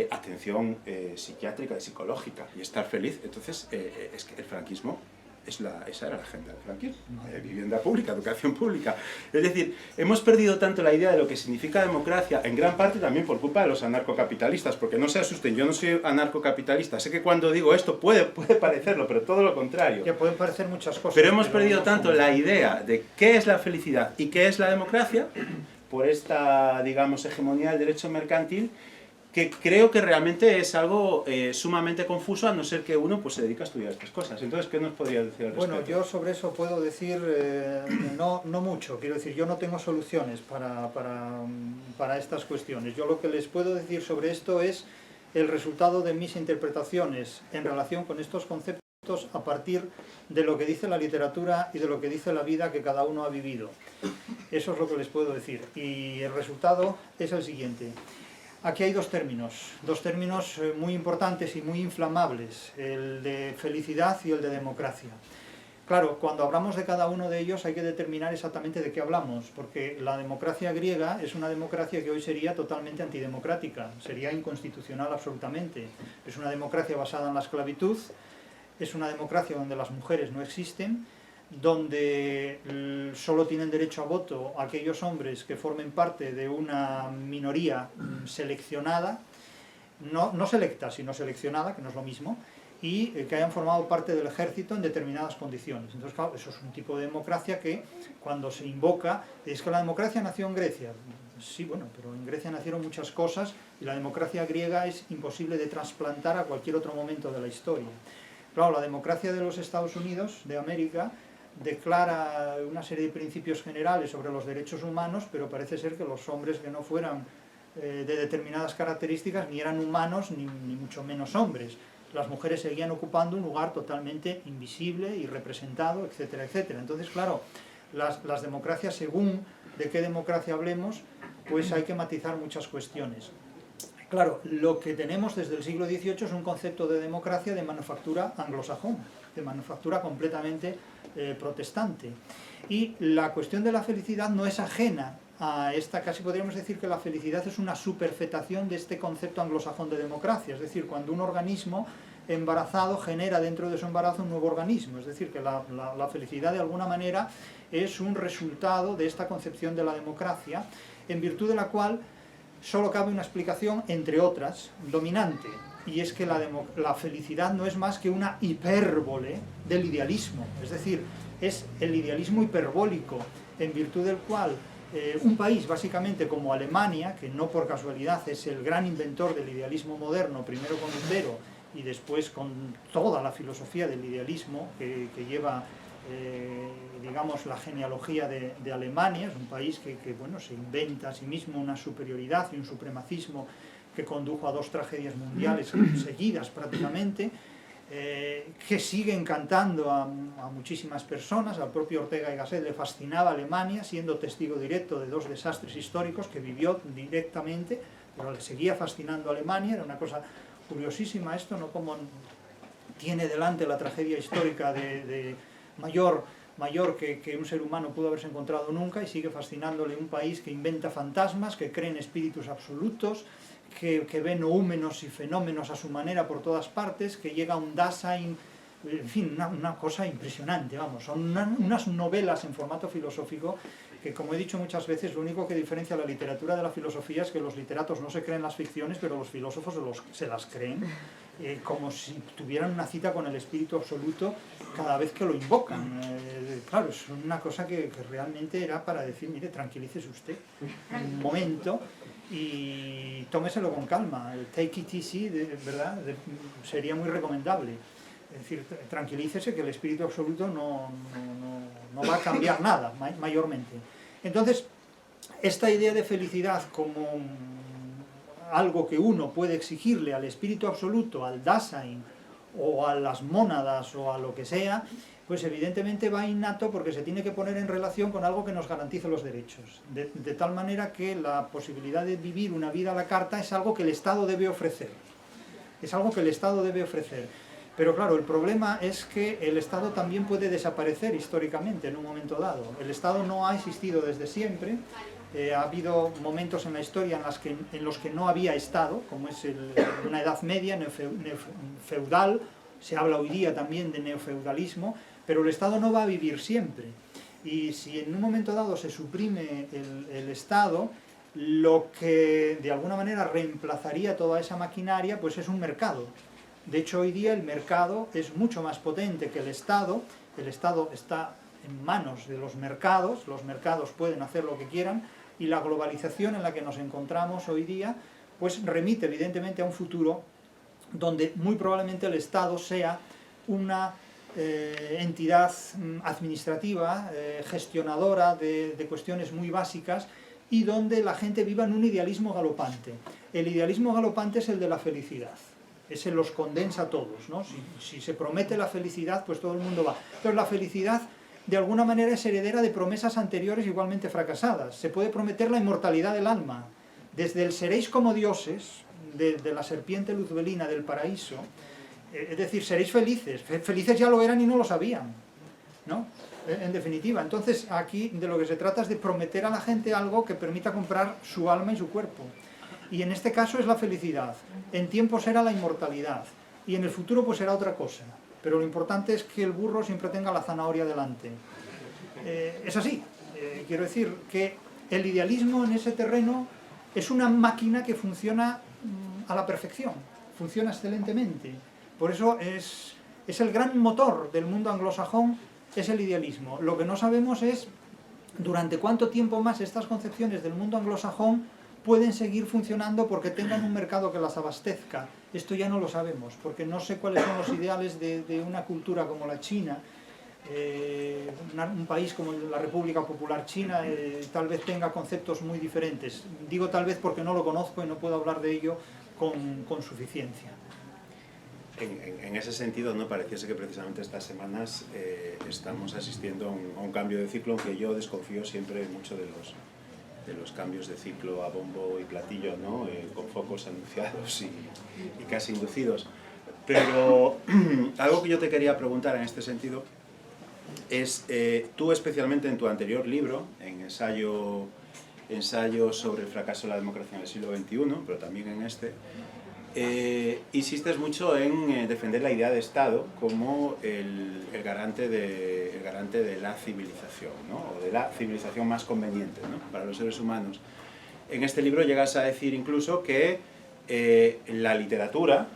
atención psiquiátrica y psicológica y estar feliz, entonces es que el franquismo, esa era la agenda del franquismo, vivienda pública, educación pública. Es decir, hemos perdido tanto la idea de lo que significa democracia, en gran parte también por culpa de los anarcocapitalistas, porque no se asusten, yo no soy anarcocapitalista, sé que cuando digo esto puede parecerlo, pero todo lo contrario. Que pueden parecer muchas cosas. Pero hemos perdido tanto la idea de qué es la felicidad y qué es la democracia, por esta, digamos, hegemonía del derecho mercantil, que creo que realmente es algo sumamente confuso, a no ser que uno pues se dedica a estudiar estas cosas. Entonces, ¿qué nos podría decir al respecto? Bueno, yo sobre eso puedo decir no mucho. Quiero decir, yo no tengo soluciones para estas cuestiones. Yo lo que les puedo decir sobre esto es el resultado de mis interpretaciones en relación con estos conceptos a partir de lo que dice la literatura y de lo que dice la vida que cada uno ha vivido. Eso es lo que les puedo decir. Y el resultado es el siguiente. Aquí hay dos términos muy importantes y muy inflamables, el de felicidad y el de democracia. Claro, cuando hablamos de cada uno de ellos hay que determinar exactamente de qué hablamos, porque la democracia griega es una democracia que hoy sería totalmente antidemocrática, sería inconstitucional absolutamente. Es una democracia basada en la esclavitud, es una democracia donde las mujeres no existen, donde solo tienen derecho a voto aquellos hombres que formen parte de una minoría seleccionada, no selecta, sino seleccionada, que no es lo mismo, y que hayan formado parte del ejército en determinadas condiciones. Entonces, claro, eso es un tipo de democracia que cuando se invoca, es que la democracia nació en Grecia. Sí, bueno, pero en Grecia nacieron muchas cosas y la democracia griega es imposible de trasplantar a cualquier otro momento de la historia. Claro, la democracia de los Estados Unidos, de América, declara una serie de principios generales sobre los derechos humanos, pero parece ser que los hombres que no fueran de determinadas características ni eran humanos ni mucho menos hombres. Las mujeres seguían ocupando un lugar totalmente invisible y representado, etcétera, etcétera. Entonces, claro, las democracias, según de qué democracia hablemos, pues hay que matizar muchas cuestiones. Claro, lo que tenemos desde el siglo XVIII es un concepto de democracia de manufactura anglosajona, de manufactura completamente protestante. Y la cuestión de la felicidad no es ajena a esta, casi podríamos decir que la felicidad es una superfetación de este concepto anglosajón de democracia, es decir, cuando un organismo embarazado genera dentro de su embarazo un nuevo organismo, es decir, que la felicidad de alguna manera es un resultado de esta concepción de la democracia, en virtud de la cual solo cabe una explicación, entre otras, dominante, y es que la felicidad no es más que una hipérbole del idealismo, es decir, es el idealismo hiperbólico, en virtud del cual un país básicamente como Alemania, que no por casualidad es el gran inventor del idealismo moderno, primero con Lutero y después con toda la filosofía del idealismo que lleva digamos, la genealogía de Alemania. Es un país que bueno, se inventa a sí mismo una superioridad y un supremacismo que condujo a 2 tragedias mundiales seguidas prácticamente, que sigue encantando a muchísimas personas. Al propio Ortega y Gasset le fascinaba Alemania, siendo testigo directo de 2 desastres históricos que vivió directamente, pero le seguía fascinando a Alemania. Era una cosa curiosísima esto, ¿no? Como tiene delante la tragedia histórica de mayor que un ser humano pudo haberse encontrado nunca, y sigue fascinándole un país que inventa fantasmas, que cree en espíritus absolutos, que ve noúmenos y fenómenos a su manera por todas partes, que llega a un Dasein, en fin, una cosa impresionante, vamos. Son unas novelas en formato filosófico que, como he dicho muchas veces, lo único que diferencia la literatura de la filosofía es que los literatos no se creen las ficciones, pero los filósofos se las creen, como si tuvieran una cita con el espíritu absoluto cada vez que lo invocan. Claro, es una cosa que realmente era para decir, mire, tranquilícese usted un momento y tómeselo con calma. El take it easy, ¿verdad? Sería muy recomendable. Es decir, tranquilícese que el espíritu absoluto no va a cambiar nada, mayormente. Entonces, esta idea de felicidad como algo que uno puede exigirle al espíritu absoluto, al Dasein, o a las mónadas, o a lo que sea, pues evidentemente va innato, porque se tiene que poner en relación con algo que nos garantice los derechos. De tal manera que la posibilidad de vivir una vida a la carta es algo que el Estado debe ofrecer. Es algo que el Estado debe ofrecer. Pero claro, el problema es que el Estado también puede desaparecer históricamente en un momento dado. El Estado no ha existido desde siempre. Ha habido momentos en la historia en los que no había Estado, como es una Edad Media feudal. Se habla hoy día también de neofeudalismo, pero el Estado no va a vivir siempre. Y si en un momento dado se suprime el Estado, lo que de alguna manera reemplazaría toda esa maquinaria, pues es un mercado. De hecho, hoy día el mercado es mucho más potente que el Estado está en manos de los mercados pueden hacer lo que quieran, y la globalización en la que nos encontramos hoy día, pues remite evidentemente a un futuro donde muy probablemente el Estado sea una entidad administrativa, gestionadora de cuestiones muy básicas, y donde la gente viva en un idealismo galopante. El idealismo galopante es el de la felicidad. Ese los condensa a todos, ¿no? Si se promete la felicidad, pues todo el mundo va. Pero la felicidad, de alguna manera, es heredera de promesas anteriores igualmente fracasadas. Se puede prometer la inmortalidad del alma. Desde el seréis como dioses, de la serpiente luzbelina del paraíso, es decir, seréis felices. Felices ya lo eran y no lo sabían, ¿no? En definitiva. Entonces, aquí de lo que se trata es de prometer a la gente algo que permita comprar su alma y su cuerpo. Y en este caso es la felicidad. En tiempo será la inmortalidad. Y en el futuro pues será otra cosa. Pero lo importante es que el burro siempre tenga la zanahoria delante. Es así. Quiero decir que el idealismo en ese terreno es una máquina que funciona a la perfección. Funciona excelentemente. Por eso es el gran motor del mundo anglosajón, es el idealismo. Lo que no sabemos es durante cuánto tiempo más estas concepciones del mundo anglosajón pueden seguir funcionando porque tengan un mercado que las abastezca. Esto ya no lo sabemos, porque no sé cuáles son los ideales de una cultura como la China. Un país como la República Popular China tal vez tenga conceptos muy diferentes. Digo tal vez porque no lo conozco y no puedo hablar de ello con suficiencia. En ese sentido, ¿no? Pareciese que precisamente estas semanas estamos asistiendo a un cambio de ciclo, aunque yo desconfío siempre mucho de los cambios de ciclo a bombo y platillo, ¿no? Con focos anunciados y casi inducidos. Pero algo que yo te quería preguntar en este sentido es, tú especialmente en tu anterior libro, en ensayo sobre el fracaso de la democracia en el siglo XXI, pero también en este, insistes mucho en defender la idea de Estado como el garante de la civilización, ¿no? O de la civilización más conveniente, ¿no? Para los seres humanos. En este libro llegas a decir incluso que la literatura,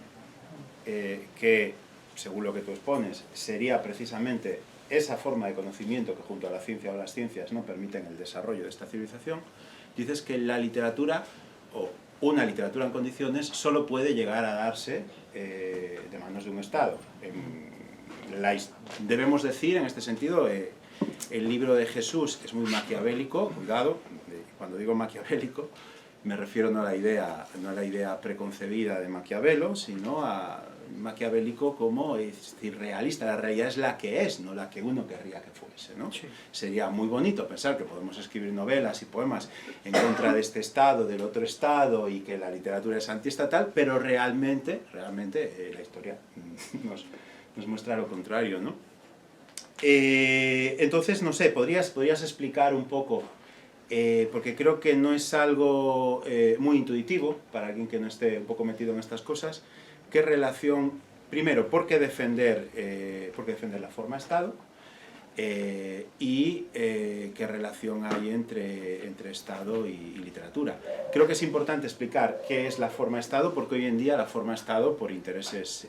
que según lo que tú expones, sería precisamente esa forma de conocimiento que junto a la ciencia o las ciencias no permiten el desarrollo de esta civilización, dices que la literatura, o una literatura en condiciones, solo puede llegar a darse de manos de un Estado. debemos decir en este sentido, el libro de Jesús es muy maquiavélico, cuidado, cuando digo maquiavélico me refiero no a la idea preconcebida de Maquiavelo, sino a maquiavélico como, es decir, realista. La realidad es la que es, no la que uno querría que fuese, ¿no? Sí. Sería muy bonito pensar que podemos escribir novelas y poemas en contra de este Estado, del otro Estado, y que la literatura es antiestatal, pero realmente la historia nos muestra lo contrario, ¿no? Entonces, no sé, ¿podrías explicar un poco, porque creo que no es algo muy intuitivo para alguien que no esté un poco metido en estas cosas, qué relación, primero, por qué defender la forma Estado, y qué relación hay entre Estado y literatura. Creo que es importante explicar qué es la forma Estado, porque hoy en día la forma Estado, por intereses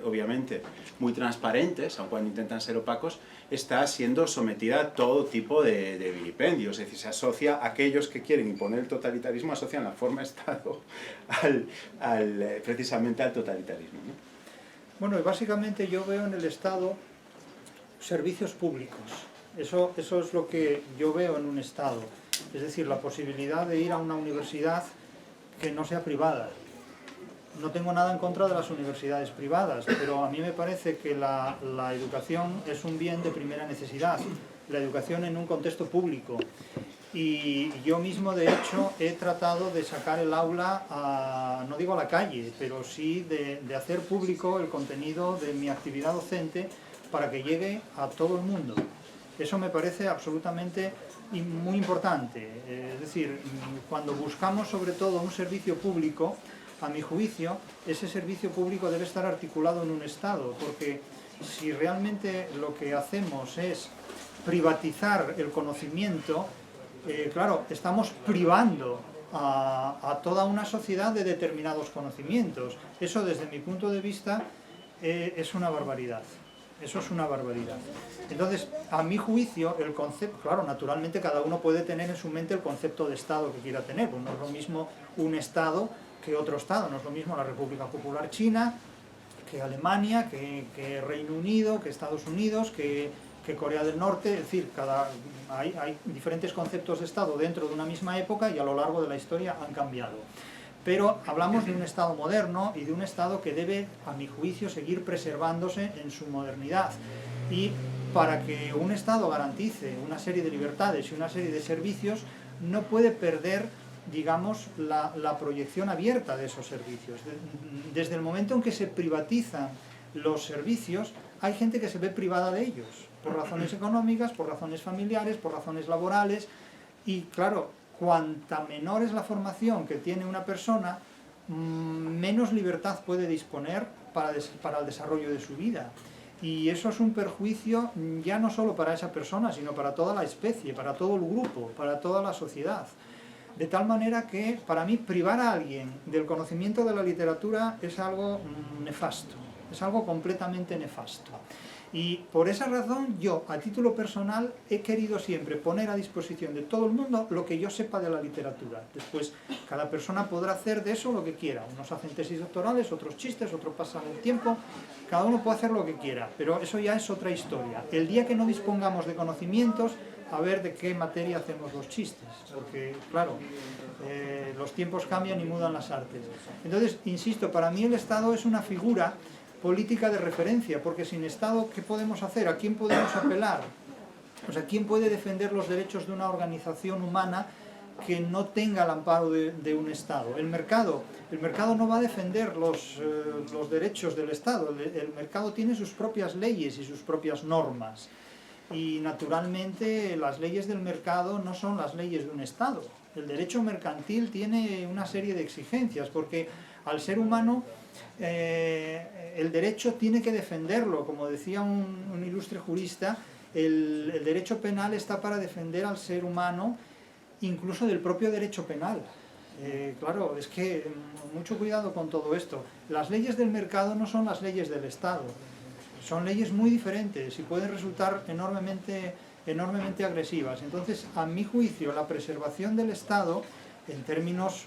obviamente muy transparentes, aun cuando intentan ser opacos, está siendo sometida a todo tipo de vilipendios. Es decir, se asocia a aquellos que quieren imponer el totalitarismo, asocian la forma Estado precisamente al totalitarismo, ¿no? Bueno, y básicamente yo veo en el Estado servicios públicos. Eso es lo que yo veo en un Estado. Es decir, la posibilidad de ir a una universidad que no sea privada. No tengo nada en contra de las universidades privadas, pero a mí me parece que la educación es un bien de primera necesidad. La educación en un contexto público. Y yo mismo, de hecho, he tratado de sacar el aula, no digo a la calle, pero sí de hacer público el contenido de mi actividad docente para que llegue a todo el mundo. Eso me parece absolutamente muy importante. Es decir, cuando buscamos sobre todo un servicio público, a mi juicio, ese servicio público debe estar articulado en un Estado, porque si realmente lo que hacemos es privatizar el conocimiento, claro, estamos privando a toda una sociedad de determinados conocimientos. Eso, desde mi punto de vista, es una barbaridad. Eso es una barbaridad. Entonces, a mi juicio, el concepto, claro, naturalmente cada uno puede tener en su mente el concepto de Estado que quiera tener. Pues no es lo mismo un Estado que otro Estado, no es lo mismo la República Popular China, que Alemania, que Reino Unido, que Estados Unidos, que Corea del Norte. Es decir, hay diferentes conceptos de Estado dentro de una misma época y a lo largo de la historia han cambiado. Pero hablamos de un Estado moderno y de un Estado que debe, a mi juicio, seguir preservándose en su modernidad. Y para que un Estado garantice una serie de libertades y una serie de servicios, no puede perder, digamos, la proyección abierta de esos servicios. Desde el momento en que se privatizan los servicios, hay gente que se ve privada de ellos, por razones económicas, por razones familiares, por razones laborales, y claro, cuanta menor es la formación que tiene una persona, menos libertad puede disponer para el desarrollo de su vida. Y eso es un perjuicio ya no solo para esa persona, sino para toda la especie, para todo el grupo, para toda la sociedad. De tal manera que, para mí, privar a alguien del conocimiento de la literatura es algo nefasto, es algo completamente nefasto. Y por esa razón yo, a título personal, he querido siempre poner a disposición de todo el mundo lo que yo sepa de la literatura. Después, cada persona podrá hacer de eso lo que quiera. Unos hacen tesis doctorales, otros chistes, otros pasan el tiempo. Cada uno puede hacer lo que quiera, pero eso ya es otra historia. El día que no dispongamos de conocimientos, a ver de qué materia hacemos los chistes. Porque, claro, los tiempos cambian y mudan las artes. Entonces, insisto, para mí el Estado es una figura política de referencia, porque sin Estado, ¿qué podemos hacer? ¿A quién podemos apelar? O sea, ¿quién puede defender los derechos de una organización humana que no tenga el amparo de un Estado? El mercado no va a defender los derechos del Estado. El mercado tiene sus propias leyes y sus propias normas. Y naturalmente las leyes del mercado no son las leyes de un Estado. El derecho mercantil tiene una serie de exigencias, porque al ser humano el derecho tiene que defenderlo. Como decía un ilustre jurista, el derecho penal está para defender al ser humano incluso del propio derecho penal. Claro, es que mucho cuidado con todo esto. Las leyes del mercado no son las leyes del Estado. Son leyes muy diferentes y pueden resultar enormemente agresivas. Entonces, a mi juicio, la preservación del Estado, en términos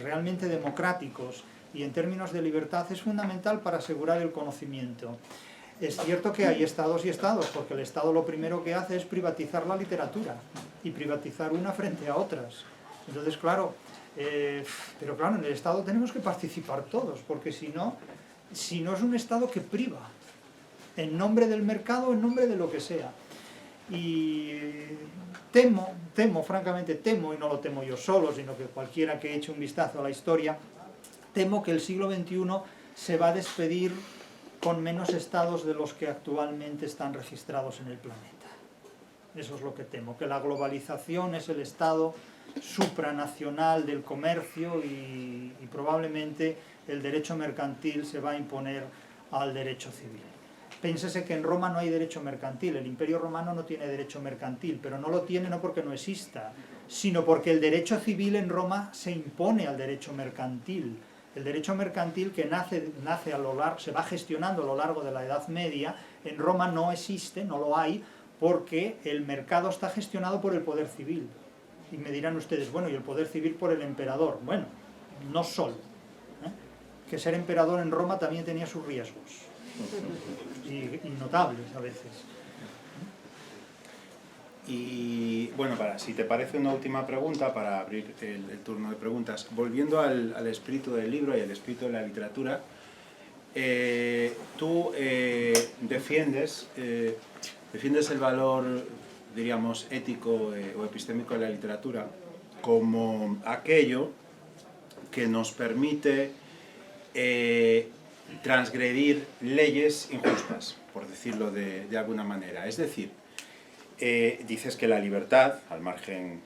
realmente democráticos y en términos de libertad, es fundamental para asegurar el conocimiento. Es cierto que hay estados y estados, porque el Estado lo primero que hace es privatizar la literatura, y privatizar una frente a otras. Entonces, claro, pero claro, en el Estado tenemos que participar todos, porque si no es un Estado que priva, en nombre del mercado, en nombre de lo que sea. Y temo, francamente temo, y no lo temo yo solo, sino que cualquiera que eche un vistazo a la historia, temo que el siglo XXI se va a despedir con menos estados de los que actualmente están registrados en el planeta. Eso es lo que temo, que la globalización es el estado supranacional del comercio y probablemente el derecho mercantil se va a imponer al derecho civil. Pénsese que en Roma no hay derecho mercantil, el Imperio Romano no tiene derecho mercantil, pero no lo tiene no porque no exista, sino porque el derecho civil en Roma se impone al derecho mercantil. El derecho mercantil que nace a lo largo, se va gestionando a lo largo de la Edad Media, en Roma no existe, no lo hay, porque el mercado está gestionado por el poder civil. Y me dirán ustedes, bueno, ¿y el poder civil por el emperador? Bueno, no solo. Que ser emperador en Roma también tenía sus riesgos. Y notables a veces. Y bueno, si te parece una última pregunta para abrir el turno de preguntas, volviendo al espíritu del libro y al espíritu de la literatura, tú defiendes el valor, diríamos, ético o epistémico de la literatura como aquello que nos permite transgredir leyes injustas, por decirlo de alguna manera. Es decir, dices que la libertad, al margen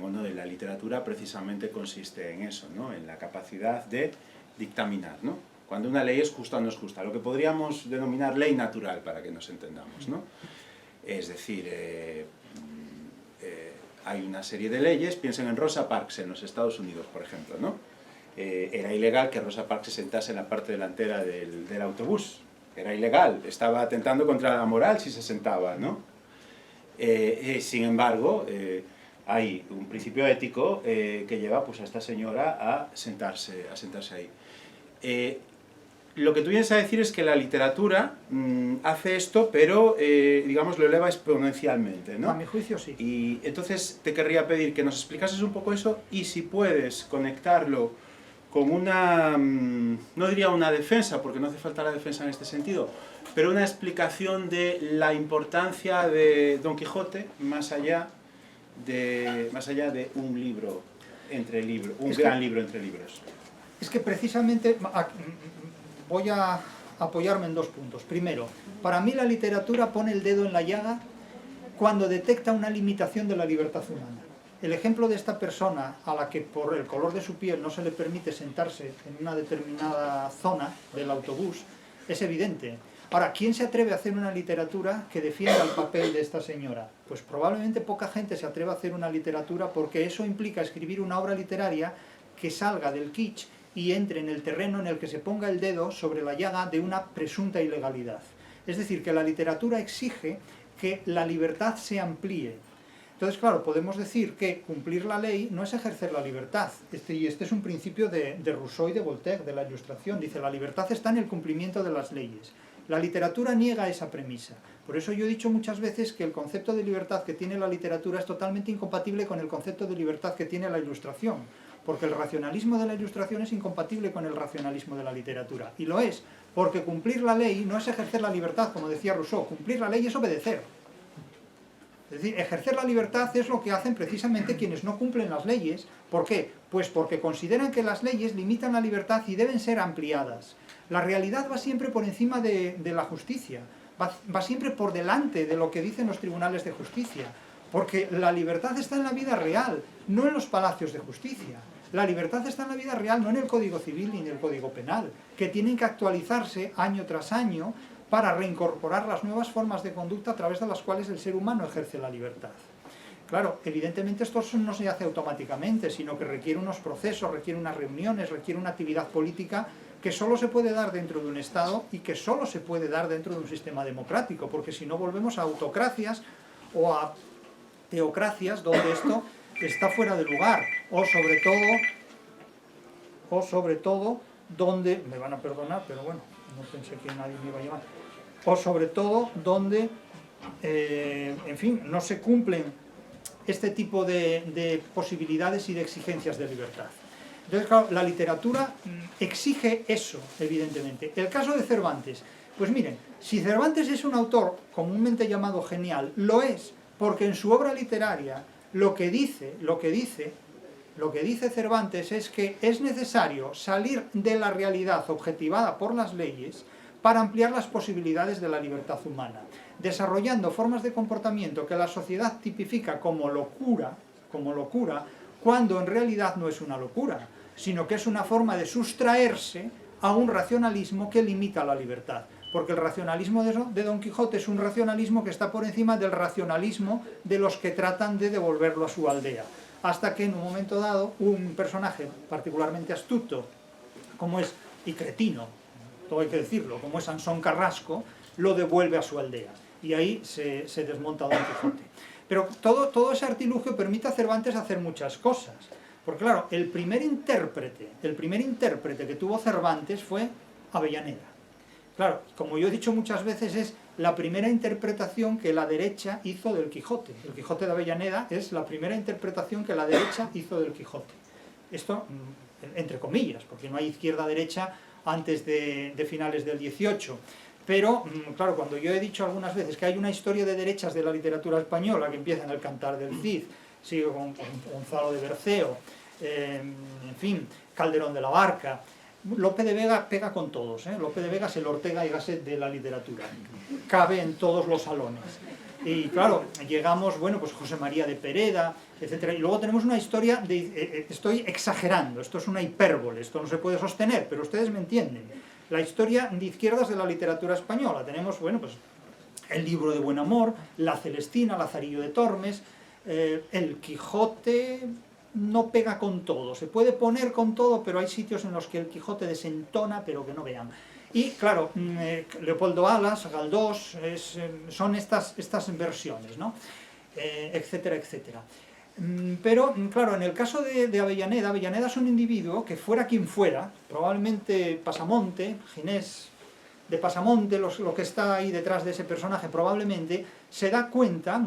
o no de la literatura, precisamente consiste en eso, ¿no? En la capacidad de dictaminar, ¿no? Cuando una ley es justa o no es justa, lo que podríamos denominar ley natural, para que nos entendamos, ¿no? Es decir, hay una serie de leyes, piensen en Rosa Parks en los Estados Unidos, por ejemplo, ¿no? Era ilegal que Rosa Parks se sentase en la parte delantera del autobús, era ilegal, estaba atentando contra la moral si se sentaba, ¿no? Sin embargo, hay un principio ético que lleva pues, a esta señora a sentarse ahí. Lo que tú vienes a decir es que la literatura hace esto, pero digamos lo eleva exponencialmente, ¿no? A mi juicio sí. Y entonces te querría pedir que nos explicases un poco eso y si puedes conectarlo con una, no diría una defensa, porque no hace falta la defensa en este sentido, pero una explicación de la importancia de Don Quijote más allá de un libro entre libros, un gran libro entre libros. Es que precisamente voy a apoyarme en dos puntos. Primero, para mí la literatura pone el dedo en la llaga cuando detecta una limitación de la libertad humana. El ejemplo de esta persona a la que por el color de su piel no se le permite sentarse en una determinada zona del autobús es evidente. Ahora, ¿quién se atreve a hacer una literatura que defienda el papel de esta señora? Pues probablemente poca gente se atreve a hacer una literatura porque eso implica escribir una obra literaria que salga del kitsch y entre en el terreno en el que se ponga el dedo sobre la llaga de una presunta ilegalidad. Es decir, que la literatura exige que la libertad se amplíe. Entonces, claro, podemos decir que cumplir la ley no es ejercer la libertad. Este es un principio de Rousseau y de Voltaire, de la Ilustración. Dice, la libertad está en el cumplimiento de las leyes. La literatura niega esa premisa. Por eso yo he dicho muchas veces que el concepto de libertad que tiene la literatura es totalmente incompatible con el concepto de libertad que tiene la Ilustración. Porque el racionalismo de la Ilustración es incompatible con el racionalismo de la literatura. Y lo es, porque cumplir la ley no es ejercer la libertad, como decía Rousseau. Cumplir la ley es obedecer. Es decir, ejercer la libertad es lo que hacen precisamente quienes no cumplen las leyes. ¿Por qué? Pues porque consideran que las leyes limitan la libertad y deben ser ampliadas. La realidad va siempre por encima de la justicia, va siempre por delante de lo que dicen los tribunales de justicia, porque la libertad está en la vida real, no en los palacios de justicia. La libertad está en la vida real, no en el Código Civil ni en el Código Penal, que tienen que actualizarse año tras año para reincorporar las nuevas formas de conducta a través de las cuales el ser humano ejerce la libertad. Claro, evidentemente esto no se hace automáticamente, sino que requiere unos procesos, requiere unas reuniones, requiere una actividad política que solo se puede dar dentro de un Estado y que solo se puede dar dentro de un sistema democrático, porque si no volvemos a autocracias o a teocracias donde esto está fuera de lugar, o sobre todo donde, me van a perdonar, pero bueno, no pensé que nadie me iba a llamar, o sobre todo donde, en fin, no se cumplen este tipo de posibilidades y de exigencias de libertad. Entonces, claro, la literatura exige eso, evidentemente. El caso de Cervantes, pues miren, si Cervantes es un autor comúnmente llamado genial, lo es porque en su obra literaria lo que dice Cervantes es que es necesario salir de la realidad objetivada por las leyes para ampliar las posibilidades de la libertad humana, desarrollando formas de comportamiento que la sociedad tipifica como locura, cuando en realidad no es una locura, sino que es una forma de sustraerse a un racionalismo que limita la libertad. Porque el racionalismo de Don Quijote es un racionalismo que está por encima del racionalismo de los que tratan de devolverlo a su aldea. Hasta que en un momento dado, un personaje particularmente astuto, como es, y cretino, todo hay que decirlo, como es Sansón Carrasco, lo devuelve a su aldea. Y ahí se desmonta Don Quijote. Pero todo ese artilugio permite a Cervantes hacer muchas cosas. Porque claro, el primer intérprete que tuvo Cervantes fue Avellaneda. Claro, como yo he dicho muchas veces, es la primera interpretación que la derecha hizo del Quijote. El Quijote de Avellaneda es la primera interpretación que la derecha hizo del Quijote. Esto, entre comillas, porque no hay izquierda-derecha antes de finales del 18. Pero, claro, cuando yo he dicho algunas veces que hay una historia de derechas de la literatura española que empieza en El Cantar del Cid, sigue con Gonzalo de Berceo, en fin, Calderón de la Barca. Lope de Vega pega con todos, Lope de Vega es el Ortega y Gasset de la literatura, cabe en todos los salones. Y claro, llegamos, bueno, pues José María de Pereda, etcétera. Y luego tenemos una historia estoy exagerando, esto es una hipérbole, esto no se puede sostener, pero ustedes me entienden. La historia de izquierdas de la literatura española. Tenemos, bueno, pues el Libro de Buen Amor, La Celestina, Lazarillo de Tormes, el Quijote no pega con todo, se puede poner con todo, pero hay sitios en los que el Quijote desentona, pero que no vean. Y claro, Leopoldo Alas, Galdós, son estas versiones, ¿no? Etcétera, etcétera. Pero, claro, en el caso de Avellaneda, Avellaneda es un individuo que fuera quien fuera, probablemente Pasamonte, Ginés de Pasamonte, lo que está ahí detrás de ese personaje, probablemente se da cuenta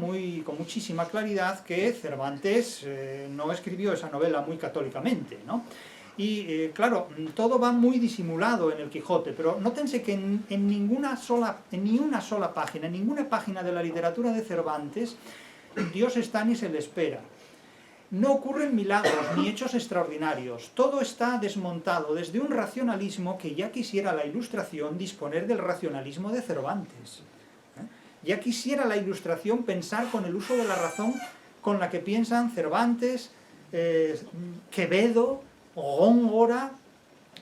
con muchísima claridad que Cervantes no escribió esa novela muy católicamente, ¿no? Y claro, todo va muy disimulado en el Quijote, pero nótense que en ninguna sola página, en ninguna página de la literatura de Cervantes, Dios está ni se le espera. No ocurren milagros ni hechos extraordinarios, todo está desmontado desde un racionalismo que ya quisiera la Ilustración disponer del racionalismo de Cervantes. Ya quisiera la Ilustración pensar con el uso de la razón con la que piensan Cervantes, Quevedo, Góngora.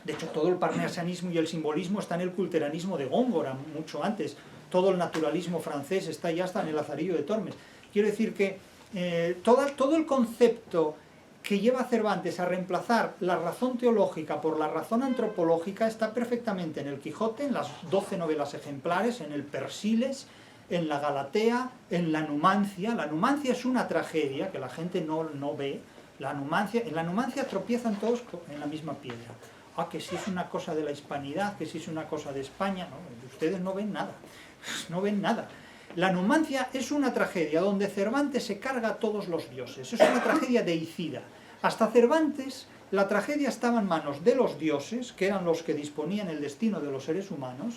De hecho, todo el parnasianismo y el simbolismo está en el culteranismo de Góngora, mucho antes. Todo el naturalismo francés está ya hasta en el Lazarillo de Tormes. Quiero decir que todo el concepto que lleva a Cervantes a reemplazar la razón teológica por la razón antropológica está perfectamente en el Quijote, en las 12 novelas ejemplares, en el Persiles, en la Galatea, en la Numancia. La Numancia es una tragedia que la gente no ve. En la Numancia tropiezan todos en la misma piedra. Que si es una cosa de la hispanidad, que si es una cosa de España, no, ustedes no ven nada, no ven nada. La Numancia es una tragedia donde Cervantes se carga a todos los dioses, es una tragedia deicida. Hasta Cervantes la tragedia estaba en manos de los dioses, que eran los que disponían el destino de los seres humanos,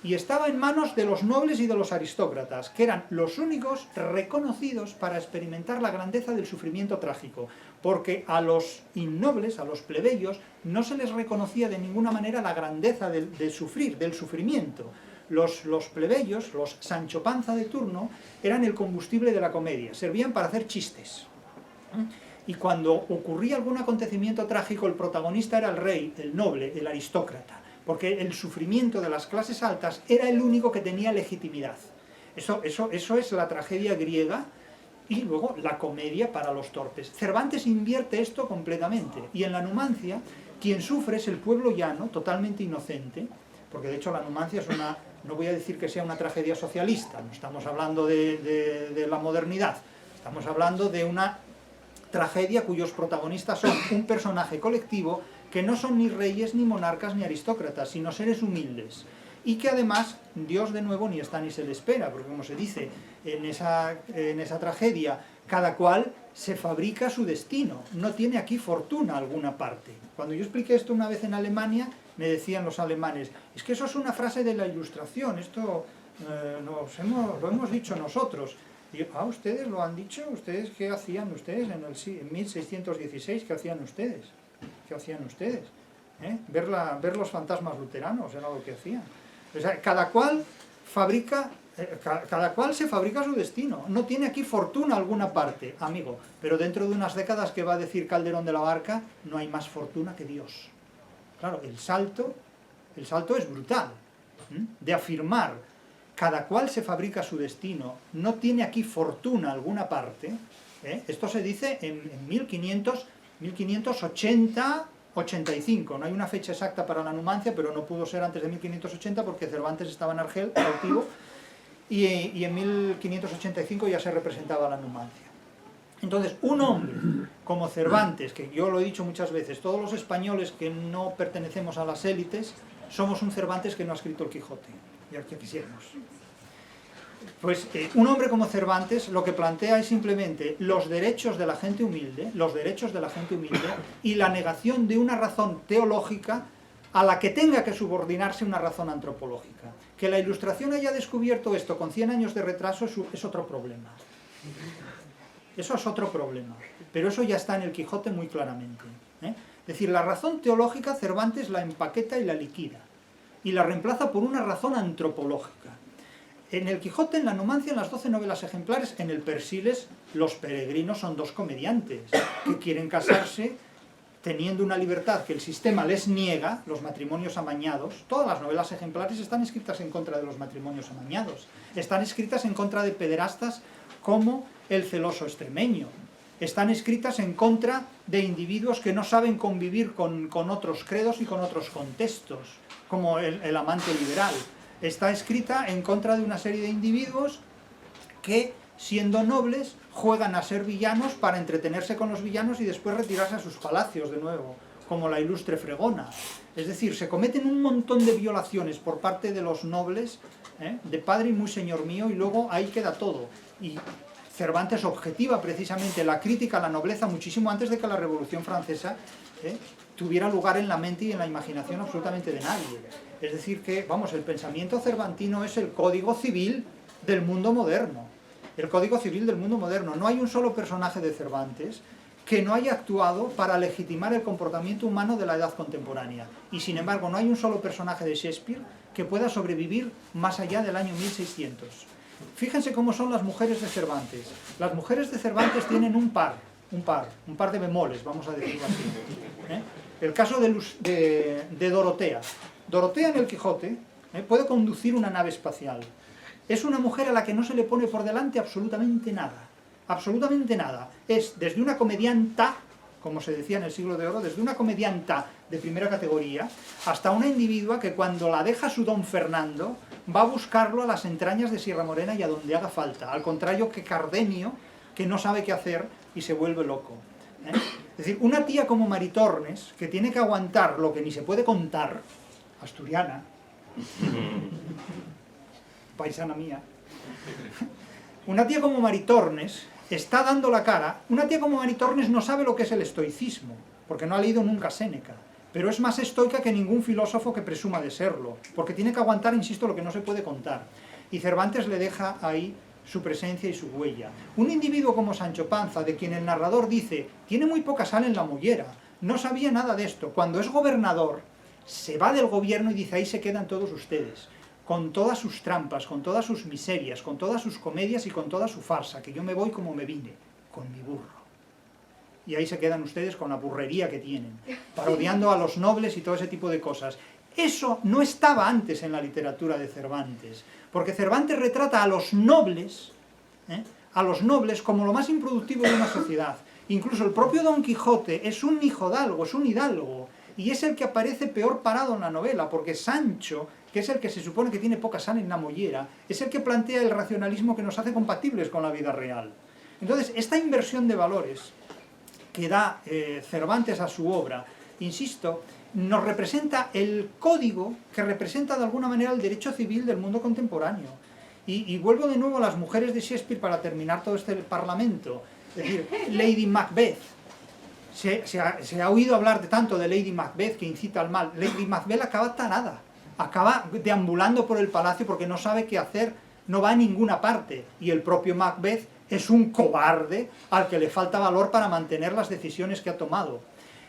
y estaba en manos de los nobles y de los aristócratas, que eran los únicos reconocidos para experimentar la grandeza del sufrimiento trágico, porque a los innobles, a los plebeyos, no se les reconocía de ninguna manera la grandeza de sufrir, del sufrimiento. Los plebeyos, los Sancho Panza de turno, eran el combustible de la comedia, servían para hacer chistes. Y cuando ocurría algún acontecimiento trágico, el protagonista era el rey, el noble, el aristócrata, porque el sufrimiento de las clases altas era el único que tenía legitimidad. Eso es la tragedia griega, y luego la comedia para los torpes. Cervantes invierte esto completamente, y en la Numancia, quien sufre es el pueblo llano, totalmente inocente, porque de hecho la Numancia es no voy a decir que sea una tragedia socialista, no estamos hablando de la modernidad, estamos hablando de una tragedia cuyos protagonistas son un personaje colectivo que no son ni reyes, ni monarcas, ni aristócratas, sino seres humildes. y que además Dios de nuevo ni está ni se le espera, porque como se dice en esa tragedia, cada cual se fabrica su destino, no tiene aquí fortuna alguna parte. Cuando yo expliqué esto una vez en Alemania, me decían los alemanes, es que eso es una frase de la Ilustración, esto lo hemos dicho nosotros. Y yo, ¿ustedes lo han dicho? ¿Ustedes qué hacían ustedes en 1616? ¿Qué hacían ustedes? ¿Qué hacían ustedes? Ver los fantasmas luteranos era lo que hacían. O sea, cada cual se fabrica su destino. No tiene aquí fortuna alguna parte, amigo. Pero dentro de unas décadas, que va a decir Calderón de la Barca, no hay más fortuna que Dios. Claro, el salto es brutal. De afirmar, cada cual se fabrica su destino, no tiene aquí fortuna alguna parte. Esto se dice en 1580-85. No hay una fecha exacta para la Numancia, pero no pudo ser antes de 1580 porque Cervantes estaba en Argel, cautivo, y en 1585 ya se representaba la Numancia. Entonces, un hombre como Cervantes, que yo lo he dicho muchas veces, todos los españoles que no pertenecemos a las élites, somos un Cervantes que no ha escrito el Quijote, ya que quisiéramos. Pues un hombre como Cervantes lo que plantea es simplemente los derechos de la gente humilde, y la negación de una razón teológica a la que tenga que subordinarse una razón antropológica. Que la Ilustración haya descubierto esto con 100 años de retraso es otro problema. Eso es otro problema, pero eso ya está en el Quijote muy claramente. Es decir, la razón teológica Cervantes la empaqueta y la liquida, y la reemplaza por una razón antropológica. En el Quijote, en la Numancia, en las 12 novelas ejemplares, en el Persiles, los peregrinos son dos comediantes que quieren casarse teniendo una libertad que el sistema les niega, los matrimonios amañados. Todas las novelas ejemplares están escritas en contra de los matrimonios amañados. Están escritas en contra de pederastas como el celoso extremeño. Están escritas en contra de individuos que no saben convivir con otros credos y con otros contextos, como el amante liberal. Está escrita en contra de una serie de individuos que, siendo nobles, juegan a ser villanos para entretenerse con los villanos y después retirarse a sus palacios de nuevo, como la ilustre Fregona. Es decir, se cometen un montón de violaciones por parte de los nobles, de padre y muy señor mío, y luego ahí queda todo. Y Cervantes objetiva precisamente la crítica a la nobleza muchísimo antes de que la Revolución Francesa tuviera lugar en la mente y en la imaginación absolutamente de nadie. Es decir que, vamos, el pensamiento cervantino es el código civil del mundo moderno. El código civil del mundo moderno. No hay un solo personaje de Cervantes que no haya actuado para legitimar el comportamiento humano de la edad contemporánea. Y sin embargo, no hay un solo personaje de Shakespeare que pueda sobrevivir más allá del año 1600. Fíjense cómo son las mujeres de Cervantes. Las mujeres de Cervantes tienen un par de bemoles, vamos a decirlo así. El caso de Dorotea. Dorotea en el Quijote puede conducir una nave espacial. Es una mujer a la que no se le pone por delante absolutamente nada. Absolutamente nada. Es desde una comedianta, como se decía en el Siglo de Oro, desde una comedianta de primera categoría, hasta una individua que cuando la deja su don Fernando, va a buscarlo a las entrañas de Sierra Morena y a donde haga falta. Al contrario que Cardenio, que no sabe qué hacer y se vuelve loco. Es decir, una tía como Maritornes, que tiene que aguantar lo que ni se puede contar, asturiana, paisana mía, una tía como Maritornes está dando la cara. Una tía como Maritornes no sabe lo que es el estoicismo, porque no ha leído nunca Séneca, pero es más estoica que ningún filósofo que presuma de serlo, porque tiene que aguantar, insisto, lo que no se puede contar. Y Cervantes le deja ahí su presencia y su huella. Un individuo como Sancho Panza, de quien el narrador dice, tiene muy poca sal en la mollera, no sabía nada de esto. Cuando es gobernador, se va del gobierno y dice, ahí se quedan todos ustedes, con todas sus trampas, con todas sus miserias, con todas sus comedias y con toda su farsa, que yo me voy como me vine, con mi burro. Y ahí se quedan ustedes con la burrería que tienen, parodiando a los nobles y todo ese tipo de cosas. Eso no estaba antes en la literatura de Cervantes, porque Cervantes retrata a los nobles como lo más improductivo de una sociedad. Incluso el propio Don Quijote es un hijodalgo, es un hidalgo, y es el que aparece peor parado en la novela, porque Sancho, que es el que se supone que tiene poca sal en la mollera, es el que plantea el racionalismo que nos hace compatibles con la vida real. Entonces, esta inversión de valores que da Cervantes a su obra, insisto, nos representa el código que representa de alguna manera el derecho civil del mundo contemporáneo. Y vuelvo de nuevo a las mujeres de Shakespeare para terminar todo este parlamento. Es decir, Lady Macbeth. Se ha oído hablar tanto de Lady Macbeth que incita al mal. Lady Macbeth acaba tarada. Acaba deambulando por el palacio porque no sabe qué hacer, no va a ninguna parte. Y el propio Macbeth es un cobarde al que le falta valor para mantener las decisiones que ha tomado.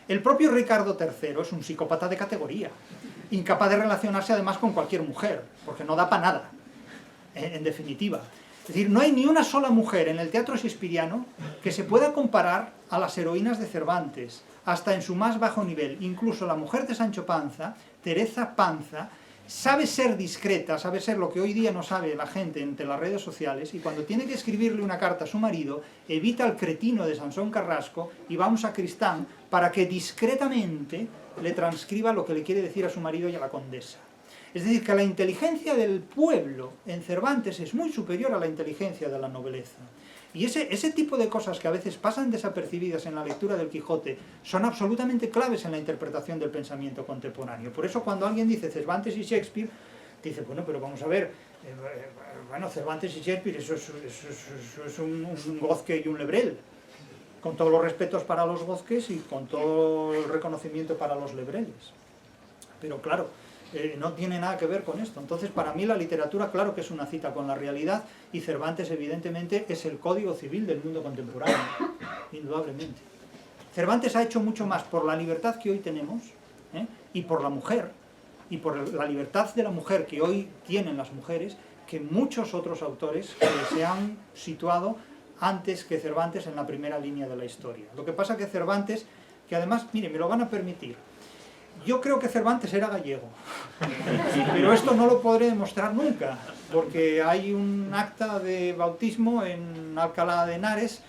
El propio Ricardo III es un psicópata de categoría, incapaz de relacionarse además con cualquier mujer, porque no da para nada, en definitiva. Es decir, no hay ni una sola mujer en el teatro shakespeariano que se pueda comparar a las heroínas de Cervantes, hasta en su más bajo nivel. Incluso la mujer de Sancho Panza, Teresa Panza, sabe ser discreta, sabe ser lo que hoy día no sabe la gente entre las redes sociales, y cuando tiene que escribirle una carta a su marido, evita al cretino de Sansón Carrasco y va a un sacristán para que discretamente le transcriba lo que le quiere decir a su marido y a la condesa. Es decir, que la inteligencia del pueblo en Cervantes es muy superior a la inteligencia de la nobleza. Y ese tipo de cosas que a veces pasan desapercibidas en la lectura del Quijote son absolutamente claves en la interpretación del pensamiento contemporáneo. Por eso cuando alguien dice Cervantes y Shakespeare, dice, bueno, pero vamos a ver, bueno, Cervantes y Shakespeare, eso es un Gozque y un Lebrel. Con todos los respetos para los Gozques y con todo el reconocimiento para los Lebreles. Pero claro, no tiene nada que ver con esto. Entonces, para mí la literatura, claro que es una cita con la realidad, y Cervantes, evidentemente, es el código civil del mundo contemporáneo, indudablemente. Cervantes ha hecho mucho más por la libertad que hoy tenemos, y por la mujer, y por la libertad de la mujer que hoy tienen las mujeres, que muchos otros autores que se han situado antes que Cervantes en la primera línea de la historia. Lo que pasa que Cervantes, que además, mire, me lo van a permitir, yo creo que Cervantes era gallego, pero esto no lo podré demostrar nunca, porque hay un acta de bautismo en Alcalá de Henares,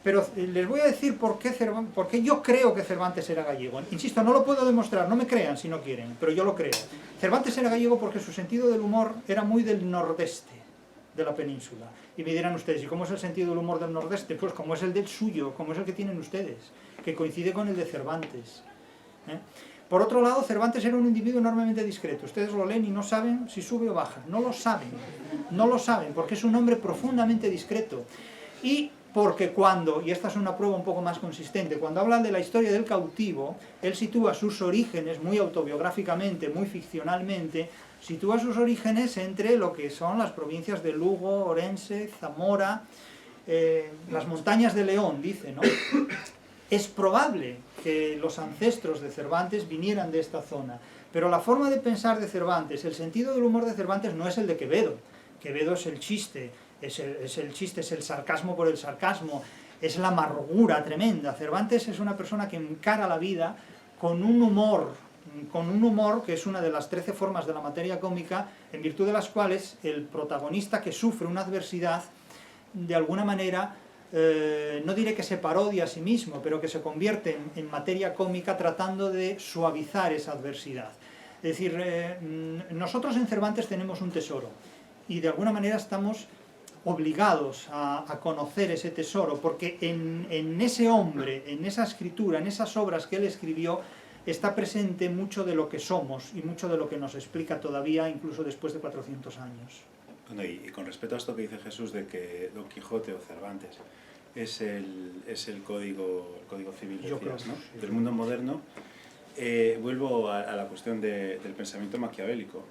pero les voy a decir por qué yo creo que Cervantes era gallego. Insisto, no lo puedo demostrar, no me crean si no quieren, pero yo lo creo. Cervantes era gallego porque su sentido del humor era muy del nordeste de la península. Y me dirán ustedes, ¿y cómo es el sentido del humor del nordeste? Pues como es el del suyo, como es el que tienen ustedes, que coincide con el de Cervantes. Por otro lado, Cervantes era un individuo enormemente discreto. Ustedes lo leen y no saben si sube o baja. No lo saben. No lo saben, porque es un hombre profundamente discreto. Y porque cuando, y esta es una prueba un poco más consistente, cuando habla de la historia del cautivo, él sitúa sus orígenes muy autobiográficamente, muy ficcionalmente, sitúa sus orígenes entre lo que son las provincias de Lugo, Orense, Zamora, las montañas de León, dice, ¿no? Es probable que los ancestros de Cervantes vinieran de esta zona, pero la forma de pensar de Cervantes, el sentido del humor de Cervantes no es el de Quevedo. Quevedo es el chiste, es el sarcasmo por el sarcasmo, es la amargura tremenda. Cervantes es una persona que encara la vida con un humor que es una de las 13 formas de la materia cómica, en virtud de las cuales el protagonista que sufre una adversidad, de alguna manera, no diré que se parodia a sí mismo, pero que se convierte en materia cómica tratando de suavizar esa adversidad. Es decir, nosotros en Cervantes tenemos un tesoro y de alguna manera estamos obligados a conocer ese tesoro, porque en ese hombre, en esa escritura, en esas obras que él escribió, está presente mucho de lo que somos y mucho de lo que nos explica todavía, incluso después de 400 años. Bueno, y con respecto a esto que dice Jesús de que Don Quijote o Cervantes es el código civil, decías, ¿no? Del mundo moderno, vuelvo a la cuestión del pensamiento maquiavélico.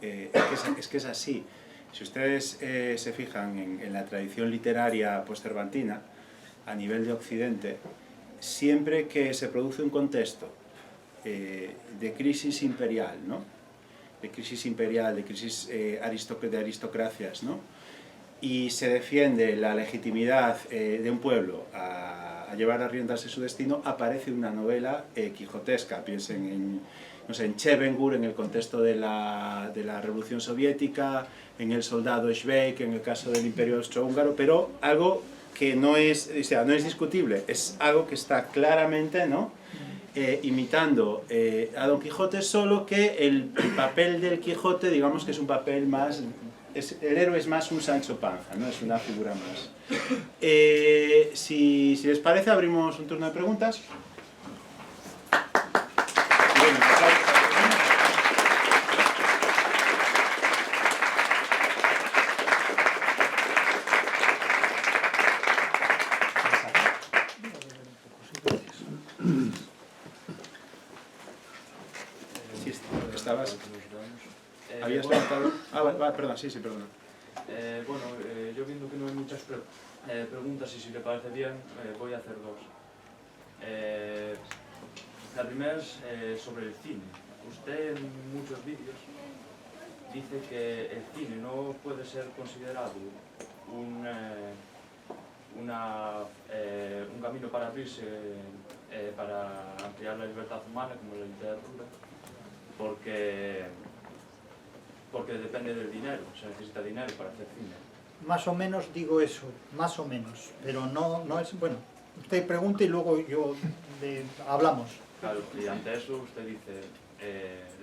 Es que es así. Si ustedes se fijan en la tradición literaria postcervantina, a nivel de Occidente, siempre que se produce un contexto de crisis imperial, ¿no? De crisis imperial, de crisis de aristocracias, ¿no? Y se defiende la legitimidad de un pueblo a llevar a riendas de su destino, aparece una novela quijotesca. Piensen en, no sé, en Chevengur, en el contexto de la Revolución Soviética, en El soldado Schweik, en el caso del Imperio Austrohúngaro, pero algo que no es, o sea, no es discutible, es algo que está claramente, ¿no? Imitando a Don Quijote, solo que el papel del Quijote, digamos que es un papel más, el héroe es más un Sancho Panza, ¿no? Es una figura más. Si les parece, abrimos un turno de preguntas. Bueno. estabas... ¿Habías bueno, levantado...? Ah, perdón, sí, perdona. Bueno, yo viendo que no hay muchas preguntas y si le parece bien, voy a hacer dos. La primera es sobre el cine. Usted en muchos vídeos dice que el cine no puede ser considerado un camino para abrirse, para ampliar la libertad humana como la literatura, porque depende del dinero, se necesita dinero para hacer cine. Más o menos digo eso, más o menos, pero no es... Bueno, usted pregunta y luego hablamos. Claro, y ante eso usted dice,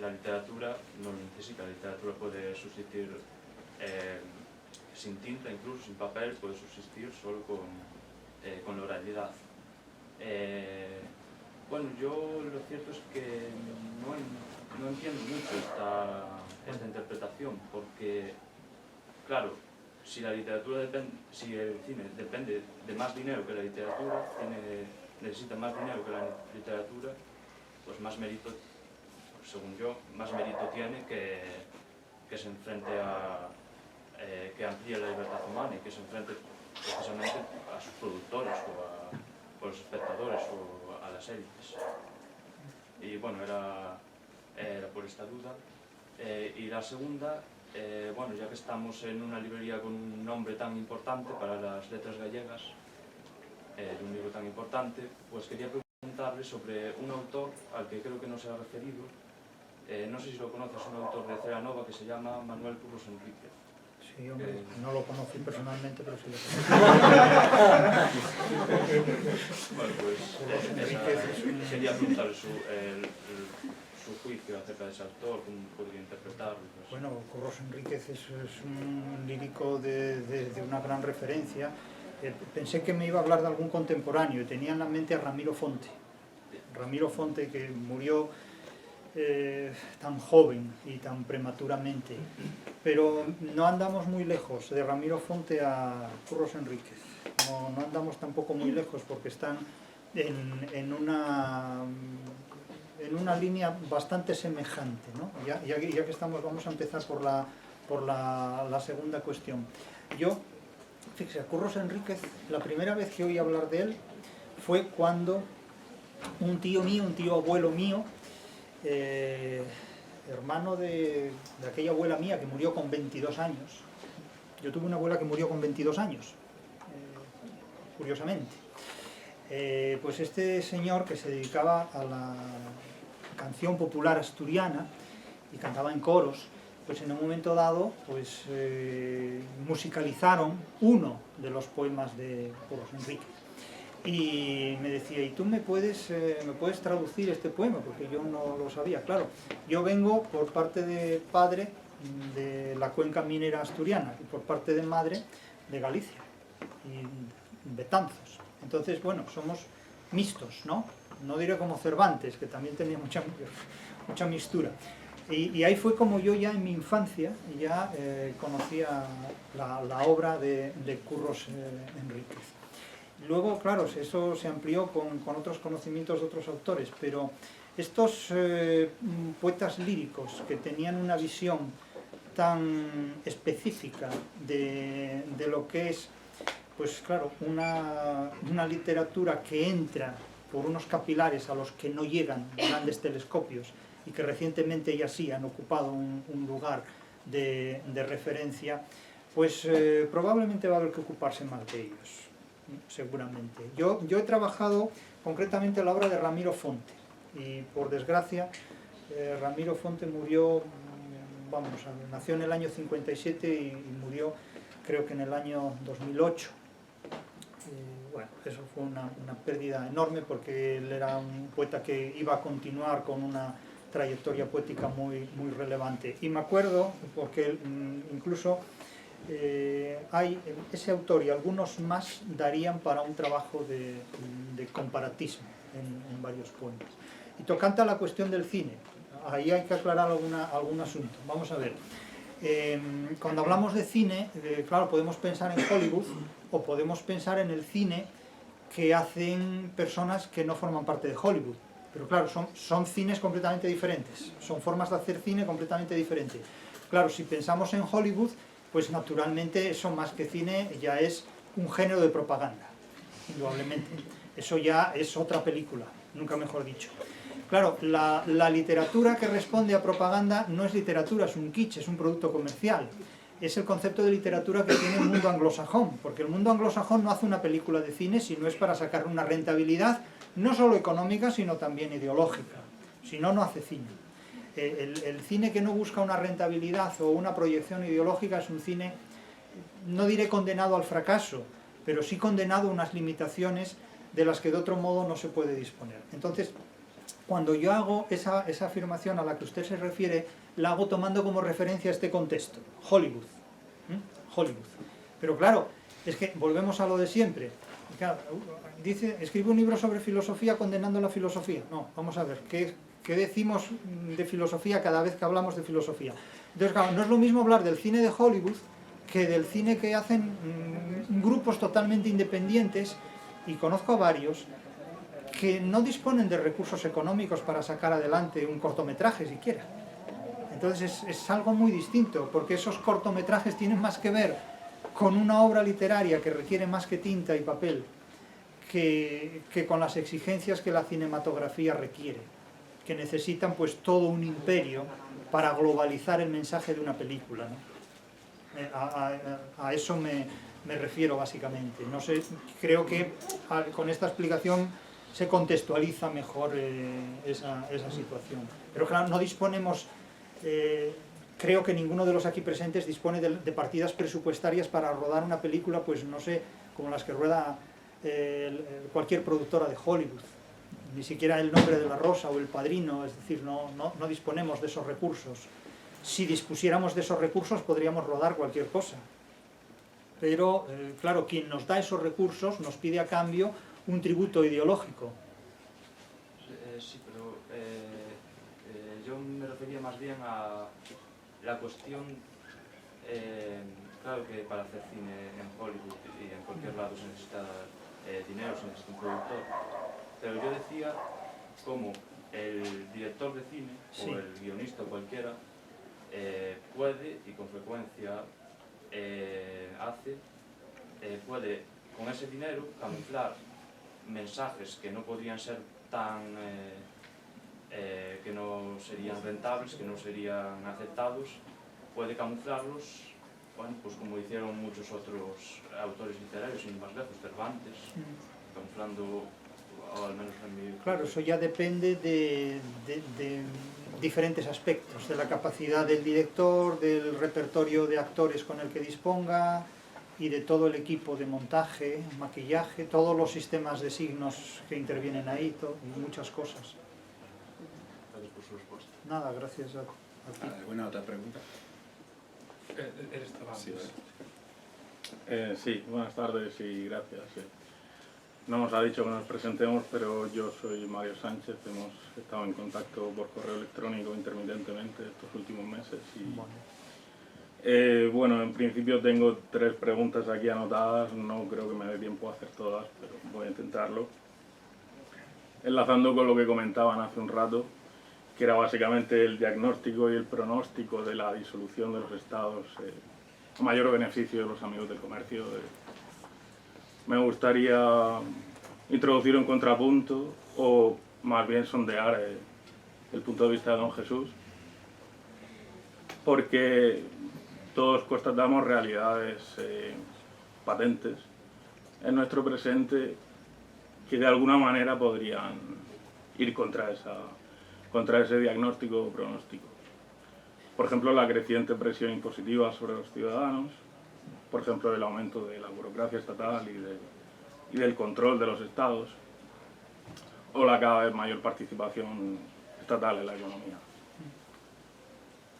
la literatura no lo necesita, la literatura puede subsistir sin tinta, incluso sin papel, puede subsistir solo con la oralidad. Bueno, yo lo cierto es que no entiendo mucho esta interpretación, porque, claro, si el cine depende de más dinero que la literatura, necesita más dinero que la literatura, pues más mérito, según yo, más mérito tiene que se enfrente que amplíe la libertad humana y que se enfrente precisamente a sus productores o a los espectadores o a las élites. Y bueno, era por esta duda. Y la segunda, bueno, ya que estamos en una librería con un nombre tan importante para las letras gallegas, de un libro tan importante, pues quería preguntarle sobre un autor al que creo que no se ha referido. No sé si lo conoces, un autor de Celanova que se llama Manuel Curros Enríquez. Sí, hombre, no lo conocí personalmente, pero sí lo Bueno, pues quería preguntarle su juicio acerca de ese autor, cómo podría interpretarlo. Pues. Bueno, Curros Enríquez es un lírico de una gran referencia. Pensé que me iba a hablar de algún contemporáneo y tenía en la mente a Ramiro Fonte. Ramiro Fonte, que murió tan joven y tan prematuramente, pero no andamos muy lejos de Ramiro Fonte a Curros Enríquez, no andamos tampoco muy lejos porque están en una línea bastante semejante, ¿no? Ya que estamos, vamos a empezar por la segunda cuestión. Fíjese, a Curros Enríquez, la primera vez que oí hablar de él fue cuando un tío abuelo mío, hermano de aquella abuela mía que murió con 22 años. Yo tuve una abuela que murió con 22 años, curiosamente. Pues este señor, que se dedicaba a la canción popular asturiana y cantaba en coros, pues en un momento dado pues musicalizaron uno de los poemas de Curros Enríquez. Y me decía, ¿y tú me puedes traducir este poema? Porque yo no lo sabía. Claro, yo vengo por parte de padre de la cuenca minera asturiana y por parte de madre de Galicia y Betanzos. Entonces, bueno, somos mixtos, ¿no? No diré como Cervantes, que también tenía mucha mixtura. Y ahí fue como yo ya en mi infancia ya conocía la obra de Curros Enríquez. Luego, claro, eso se amplió con otros conocimientos de otros autores, pero estos poetas líricos que tenían una visión tan específica de lo que es, pues claro, una literatura que entra por unos capilares a los que no llegan grandes telescopios y que recientemente ya sí han ocupado un lugar de referencia, pues probablemente va a haber que ocuparse más de ellos. Seguramente. Yo he trabajado concretamente la obra de Ramiro Fonte y por desgracia Ramiro Fonte murió, nació en el año 57 y murió creo que en el año 2008. Bueno, eso fue una pérdida enorme porque él era un poeta que iba a continuar con una trayectoria poética muy relevante. Y me acuerdo porque incluso hay ese autor y algunos más darían para un trabajo de comparatismo en varios poemas. Y tocante a la cuestión del cine, ahí hay que aclarar algún asunto. Vamos a ver, cuando hablamos de cine, claro, podemos pensar en Hollywood o podemos pensar en el cine que hacen personas que no forman parte de Hollywood. Pero claro, son cines completamente diferentes, son formas de hacer cine completamente diferentes. Claro, si pensamos en Hollywood, pues naturalmente eso más que cine ya es un género de propaganda, indudablemente. Eso ya es otra película, nunca mejor dicho. Claro, la literatura que responde a propaganda no es literatura, es un kitsch, es un producto comercial. Es el concepto de literatura que tiene el mundo anglosajón, porque el mundo anglosajón no hace una película de cine si no es para sacar una rentabilidad, no solo económica, sino también ideológica. Si no, no hace cine. El cine que no busca una rentabilidad o una proyección ideológica es un cine, no diré condenado al fracaso, pero sí condenado a unas limitaciones de las que de otro modo no se puede disponer. Entonces, cuando yo hago esa afirmación a la que usted se refiere, la hago tomando como referencia este contexto, Hollywood. Hollywood. Pero claro, es que volvemos a lo de siempre. Claro, dice, escribe un libro sobre filosofía condenando la filosofía. No, vamos a ver, ¿qué decimos de filosofía cada vez que hablamos de filosofía? Entonces, claro, no es lo mismo hablar del cine de Hollywood que del cine que hacen grupos totalmente independientes, y conozco a varios, que no disponen de recursos económicos para sacar adelante un cortometraje siquiera. Entonces es algo muy distinto, porque esos cortometrajes tienen más que ver con una obra literaria que requiere más que tinta y papel que con las exigencias que la cinematografía requiere, que necesitan pues todo un imperio para globalizar el mensaje de una película, ¿no? A eso me refiero básicamente. No sé, creo que con esta explicación se contextualiza mejor esa situación. Pero claro, no disponemos, creo que ninguno de los aquí presentes dispone de partidas presupuestarias para rodar una película, pues no sé, como las que rueda cualquier productora de Hollywood. Ni siquiera El nombre de la rosa o El padrino, es decir, no disponemos de esos recursos. Si dispusiéramos de esos recursos podríamos rodar cualquier cosa. Pero, claro, quien nos da esos recursos nos pide a cambio un tributo ideológico. Sí, pero yo me refería más bien a la cuestión, claro que para hacer cine en Hollywood y en cualquier lado se necesita dinero, se necesita un productor, pero yo decía como el director de cine, sí, o el guionista o cualquiera, puede y con frecuencia puede con ese dinero camuflar mensajes que no podrían ser tan que no serían rentables, que no serían aceptados, puede camuflarlos, bueno, pues como hicieron muchos otros autores literarios, sin más lejos, Cervantes, camuflando, o al menos en mi... Claro, eso ya depende de diferentes aspectos, de la capacidad del director, del repertorio de actores con el que disponga y de todo el equipo de montaje, maquillaje, todos los sistemas de signos que intervienen ahí, y muchas cosas. Gracias por su respuesta. Nada, gracias a ti. ¿Alguna otra pregunta? Él estaba antes. Sí, Sí, buenas tardes y gracias. No nos ha dicho que nos presentemos, pero yo soy Mario Sánchez, hemos estado en contacto por correo electrónico intermitentemente estos últimos meses. Y, bueno, en principio tengo 3 preguntas aquí anotadas, no creo que me dé tiempo a hacer todas, pero voy a intentarlo. Enlazando con lo que comentaban hace un rato, que era básicamente el diagnóstico y el pronóstico de la disolución de los estados a mayor beneficio de los amigos del comercio. Me gustaría introducir un contrapunto o más bien sondear el punto de vista de don Jesús, porque todos constatamos realidades patentes en nuestro presente que de alguna manera podrían ir contra ese diagnóstico o pronóstico. Por ejemplo, la creciente presión impositiva sobre los ciudadanos, por ejemplo, el aumento de la burocracia estatal y del control de los estados, o la cada vez mayor participación estatal en la economía.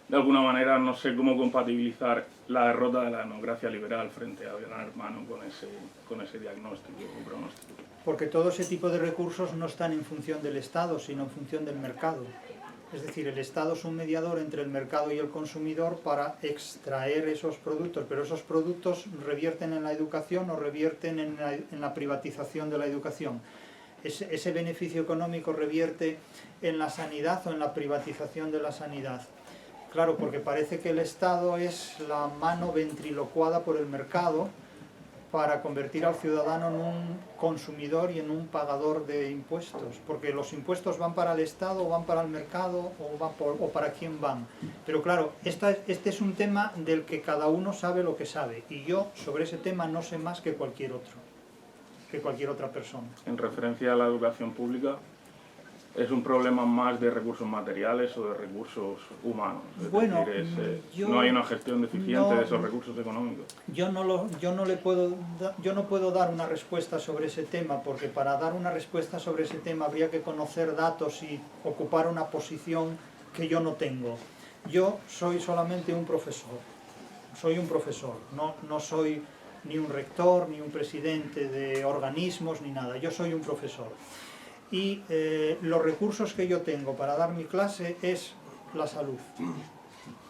De alguna manera no sé cómo compatibilizar la derrota de la democracia liberal frente a Gran Hermano con ese diagnóstico o pronóstico. Porque todo ese tipo de recursos no están en función del Estado, sino en función del mercado. Es decir, el Estado es un mediador entre el mercado y el consumidor para extraer esos productos, pero esos productos revierten en la educación o revierten en la privatización de la educación. ese beneficio económico revierte en la sanidad o en la privatización de la sanidad. Claro, porque parece que el Estado es la mano ventrilocuada por el mercado para convertir al ciudadano en un consumidor y en un pagador de impuestos, porque los impuestos van para el Estado, van para el mercado o para quién van. Pero claro, este es un tema del que cada uno sabe lo que sabe, y yo sobre ese tema no sé más que cualquier otro, que cualquier otra persona. En referencia a la educación pública, ¿es un problema más de recursos materiales o de recursos humanos? Es Bueno, decir, yo no hay una gestión deficiente no- de esos recursos económicos. Yo no puedo dar una respuesta sobre ese tema, porque para dar una respuesta sobre ese tema habría que conocer datos y ocupar una posición que yo no tengo. Yo soy solamente un profesor, no soy ni un rector, ni un presidente de organismos, ni nada, yo soy un profesor. Y los recursos que yo tengo para dar mi clase es la salud.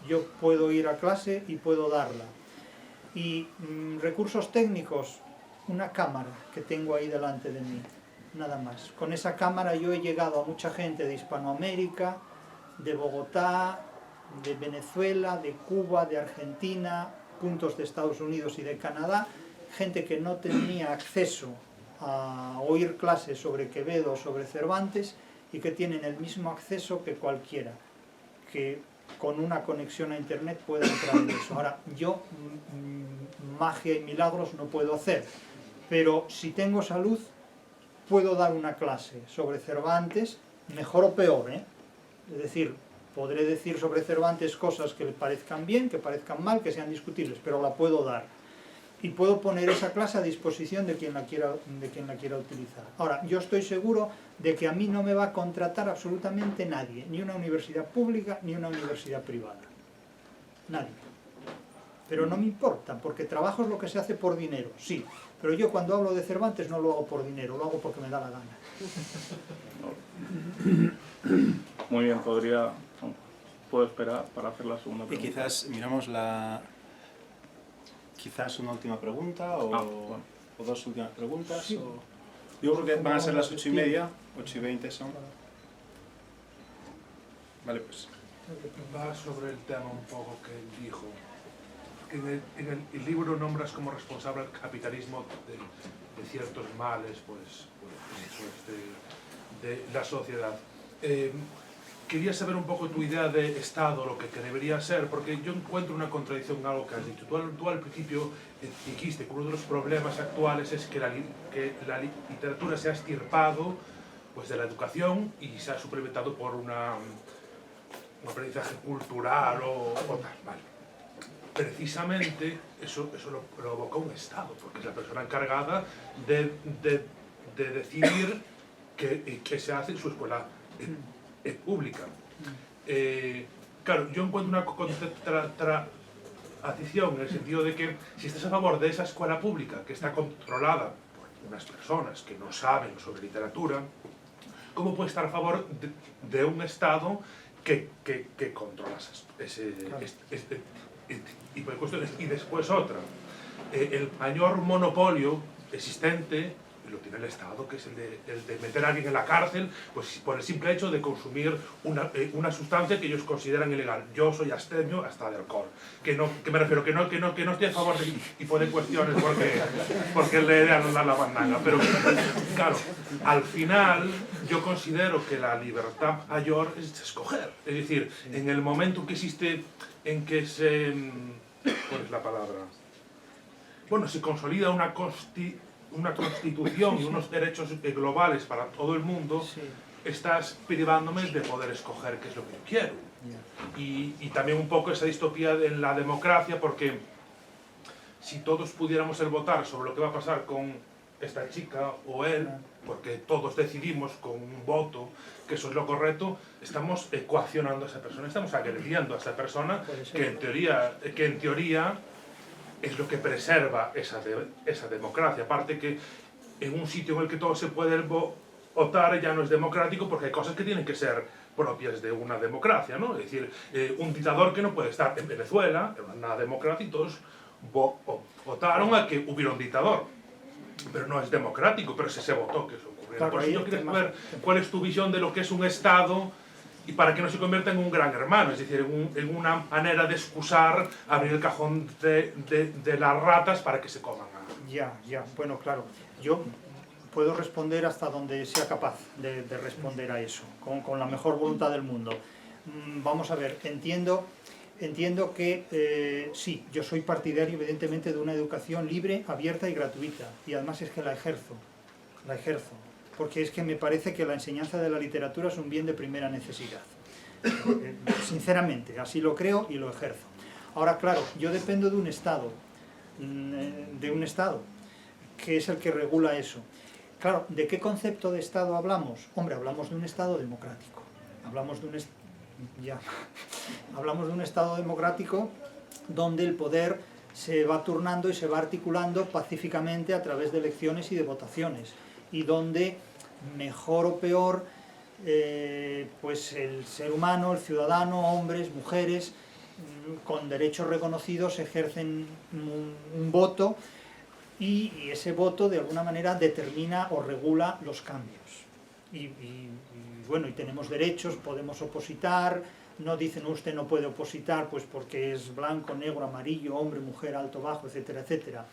Yo puedo ir a clase y puedo darla. Y recursos técnicos, una cámara que tengo ahí delante de mí, nada más. Con esa cámara yo he llegado a mucha gente de Hispanoamérica, de Bogotá, de Venezuela, de Cuba, de Argentina, puntos de Estados Unidos y de Canadá, gente que no tenía acceso a oír clases sobre Quevedo o sobre Cervantes y que tienen el mismo acceso que cualquiera, que con una conexión a internet pueda entrar en eso. Ahora, yo magia y milagros no puedo hacer, pero si tengo salud puedo dar una clase sobre Cervantes, mejor o peor, ¿eh? Es decir, podré decir sobre Cervantes cosas que le parezcan bien, que parezcan mal, que sean discutibles, pero la puedo dar. Y puedo poner esa clase a disposición de quien la quiera utilizar. Ahora, yo estoy seguro de que a mí no me va a contratar absolutamente nadie, ni una universidad pública ni una universidad privada. Nadie. Pero no me importa, porque trabajo es lo que se hace por dinero, sí. Pero yo cuando hablo de Cervantes no lo hago por dinero, lo hago porque me da la gana. Muy bien, puedo esperar para hacer la segunda Y pregunta. quizás miramos quizás una última pregunta o, Bueno. o dos últimas preguntas. Sí. Yo creo que van a ser las 8:30, 8:20 son. Vale, pues. Va sobre el tema un poco que él dijo. En el libro nombras como responsable al capitalismo de ciertos males de la sociedad. Quería saber un poco tu idea de Estado, lo que debería ser, porque yo encuentro una contradicción en algo que has dicho. Tú al principio dijiste que uno de los problemas actuales es que la literatura se ha extirpado pues, de la educación y se ha suplementado por un aprendizaje cultural o tal. Vale. Precisamente eso lo provoca un Estado, porque es la persona encargada de decidir qué se hace en su escuela pública. Claro, yo encuentro una contradicción en el sentido de que si estás a favor de esa escuela pública que está controlada por unas personas que no saben sobre literatura, ¿cómo puedes estar a favor de un Estado que controla ese tipo de cuestiones? Y después otra, el mayor monopolio existente lo tiene el Estado, que es el de meter a alguien en la cárcel pues por el simple hecho de consumir una sustancia que ellos consideran ilegal. Yo soy abstemio hasta de alcohol. Que me refiero que no estoy a favor de ese tipo de cuestiones porque la idea no da la bandana. Pero claro, al final yo considero que la libertad mayor es escoger. Es decir, en el momento que existe, en que ¿cuál es la palabra? Bueno, se consolida una constitución y unos derechos globales para todo el mundo, Sí. estás privándome de poder escoger qué es lo que yo quiero. Y también un poco esa distopía en la democracia, porque si todos pudiéramos votar sobre lo que va a pasar con esta chica o él, porque todos decidimos con un voto que eso es lo correcto, estamos coaccionando a esa persona, estamos agrediendo a esa persona que en teoría es lo que preserva esa democracia. Aparte que en un sitio en el que todo se puede votar ya no es democrático, porque hay cosas que tienen que ser propias de una democracia, ¿no? Es decir, un dictador que no puede estar en Venezuela, en una democracia, y todos votaron a que hubiera un dictador. pero no es democrático, pero se votó que eso ocurriera. Claro, Por eso ahí yo el quería tema- saber cuál es tu visión de lo que es un Estado y para que no se convierta en un gran hermano, es decir, en una manera de excusar abrir el cajón de las ratas para que se coman a... Ya, bueno, claro, yo puedo responder hasta donde sea capaz de responder a eso, con la mejor voluntad del mundo. Vamos a ver, entiendo que sí, yo soy partidario evidentemente de una educación libre, abierta y gratuita, y además es que la ejerzo, porque es que me parece que la enseñanza de la literatura es un bien de primera necesidad. Sinceramente, así lo creo y lo ejerzo. Ahora, claro, yo dependo de un Estado, que es el que regula eso. Claro, ¿de qué concepto de Estado hablamos? Hombre, hablamos de un Estado democrático. Hablamos de un Estado democrático donde el poder se va turnando y se va articulando pacíficamente a través de elecciones y de votaciones, y donde, mejor o peor, pues el ser humano, el ciudadano, hombres, mujeres, con derechos reconocidos ejercen un voto, y ese voto de alguna manera determina o regula los cambios. Y bueno, y tenemos derechos, podemos opositar, no dicen usted no puede opositar pues porque es blanco, negro, amarillo, hombre, mujer, alto, bajo, etcétera, etcétera.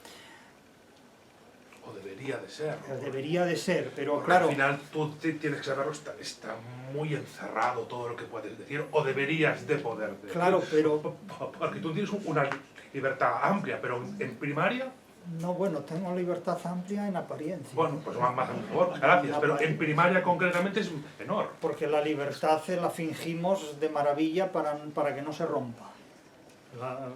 O debería de ser. Debería de ser, pero Porque claro... al final tú tienes que saberlo, está muy encerrado todo lo que puedes decir, o deberías de poder decir. Claro, pero... Porque tú tienes una libertad amplia, pero en primaria... No, bueno, tengo libertad amplia en apariencia. Bueno, pues más mejor, gracias, pero en primaria concretamente es menor. Porque la libertad la fingimos de maravilla para que no se rompa.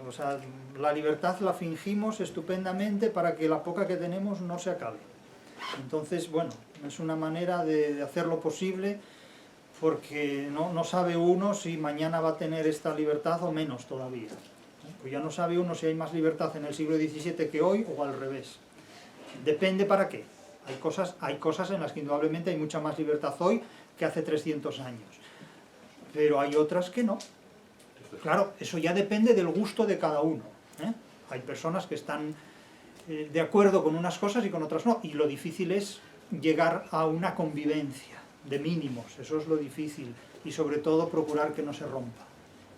O sea, la libertad la fingimos estupendamente para que la poca que tenemos no se acabe. Entonces, bueno, es una manera de hacer lo posible, porque no sabe uno si mañana va a tener esta libertad o menos todavía. Pues ya no sabe uno si hay más libertad en el siglo XVII que hoy o al revés. Depende para qué. Hay cosas en las que indudablemente hay mucha más libertad hoy que hace 300 años. Pero hay otras que no. Claro, eso ya depende del gusto de cada uno, ¿eh? Hay personas que están de acuerdo con unas cosas y con otras no. Y lo difícil es llegar a una convivencia de mínimos. Eso es lo difícil. Y sobre todo procurar que no se rompa.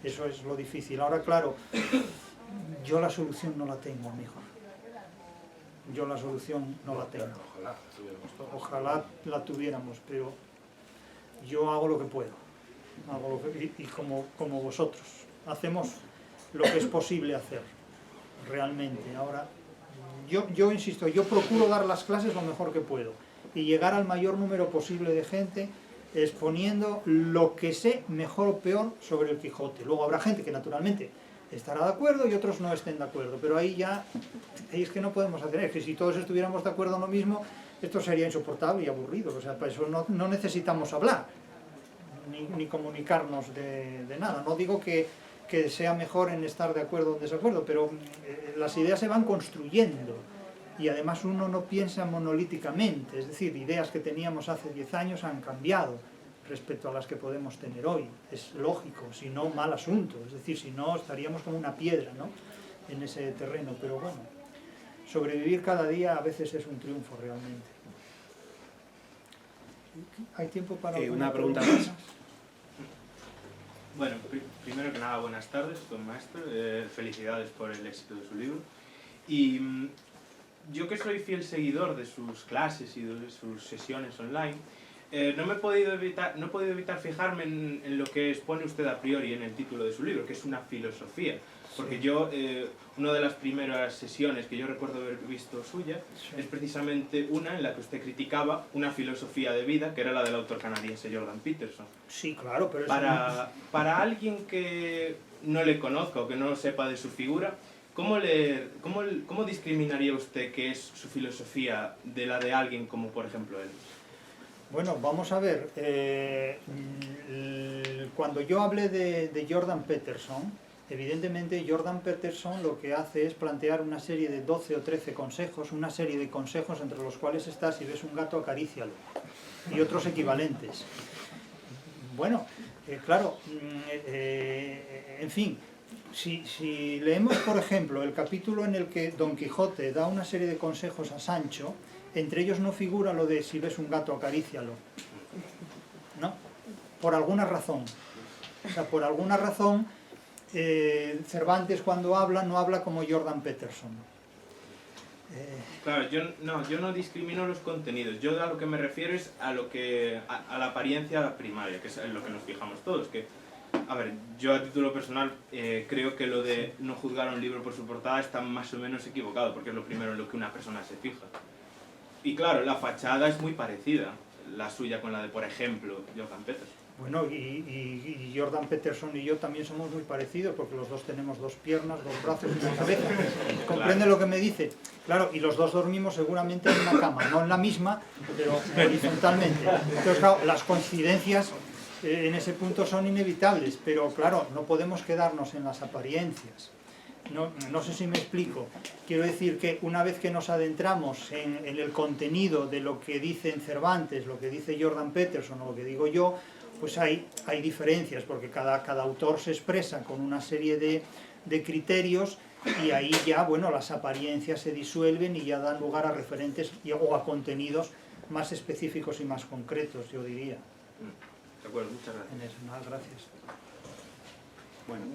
Eso es lo difícil. Ahora, claro, yo la solución no la tengo, amigo. Yo la solución no la tengo. Ojalá la tuviéramos, pero yo hago lo que puedo. Y como vosotros. Hacemos lo que es posible hacer, realmente. Ahora, yo insisto, yo procuro dar las clases lo mejor que puedo y llegar al mayor número posible de gente, exponiendo lo que sé, mejor o peor, sobre el Quijote. Luego habrá gente que naturalmente estará de acuerdo y otros no estén de acuerdo, pero ahí es que no podemos hacer, es que si todos estuviéramos de acuerdo en lo mismo, esto sería insoportable y aburrido. O sea, para eso no necesitamos hablar, ni comunicarnos de nada. No digo que sea mejor en estar de acuerdo o en desacuerdo, pero las ideas se van construyendo. Y además uno no piensa monolíticamente, es decir, ideas que teníamos hace 10 años han cambiado respecto a las que podemos tener hoy. Es lógico, si no, mal asunto, es decir, si no estaríamos como una piedra, ¿no?, en ese terreno. Pero bueno, sobrevivir cada día a veces es un triunfo realmente. ¿Hay tiempo para una pregunta más? Bueno, primero que nada, buenas tardes, don maestro. Felicidades por el éxito de su libro. Y yo, que soy fiel seguidor de sus clases y de sus sesiones online, no he podido evitar fijarme en lo que expone usted a priori en el título de su libro, que es una filosofía. Porque yo, una de las primeras sesiones que yo recuerdo haber visto suya, es precisamente una en la que usted criticaba una filosofía de vida, que era la del autor canadiense Jordan Peterson. Sí, claro, pero para alguien que no le conozca o que no sepa de su figura, ¿cómo discriminaría usted qué es su filosofía de la de alguien como, por ejemplo, él? Bueno, vamos a ver. Cuando yo hablé de Jordan Peterson, evidentemente Jordan Peterson lo que hace es plantear una serie de 12 o 13 consejos, una serie de consejos entre los cuales está: si ves un gato, acarícialo, y otros equivalentes. Bueno, claro, en fin, si leemos, por ejemplo, el capítulo en el que Don Quijote da una serie de consejos a Sancho, entre ellos no figura lo de si ves un gato acarícialo, ¿no? Por alguna razón. O sea, por alguna razón, Cervantes cuando habla, no habla como Jordan Peterson. Claro, yo no discrimino los contenidos, yo a lo que me refiero es a la apariencia primaria, que es en lo que nos fijamos todos, que, a ver, yo a título personal creo que lo de no juzgar a un libro por su portada está más o menos equivocado, porque es lo primero en lo que una persona se fija. Y claro, la fachada es muy parecida, la suya con la de, por ejemplo, Jordan Peterson. Bueno, y Jordan Peterson y yo también somos muy parecidos, porque los dos tenemos 2 piernas, 2 brazos y una cabeza. ¿Comprende lo que me dice? Claro, y los dos dormimos seguramente en una cama, no en la misma, pero horizontalmente. Entonces, claro, las coincidencias en ese punto son inevitables, pero claro, no podemos quedarnos en las apariencias. No sé si me explico. Quiero decir que una vez que nos adentramos en el contenido de lo que dicen Cervantes, lo que dice Jordan Peterson o lo que digo yo, pues hay diferencias, porque cada autor se expresa con una serie de criterios y ahí ya, bueno, las apariencias se disuelven y ya dan lugar a referentes o a contenidos más específicos y más concretos, yo diría. De acuerdo, muchas gracias. En eso, nada, gracias. Bueno,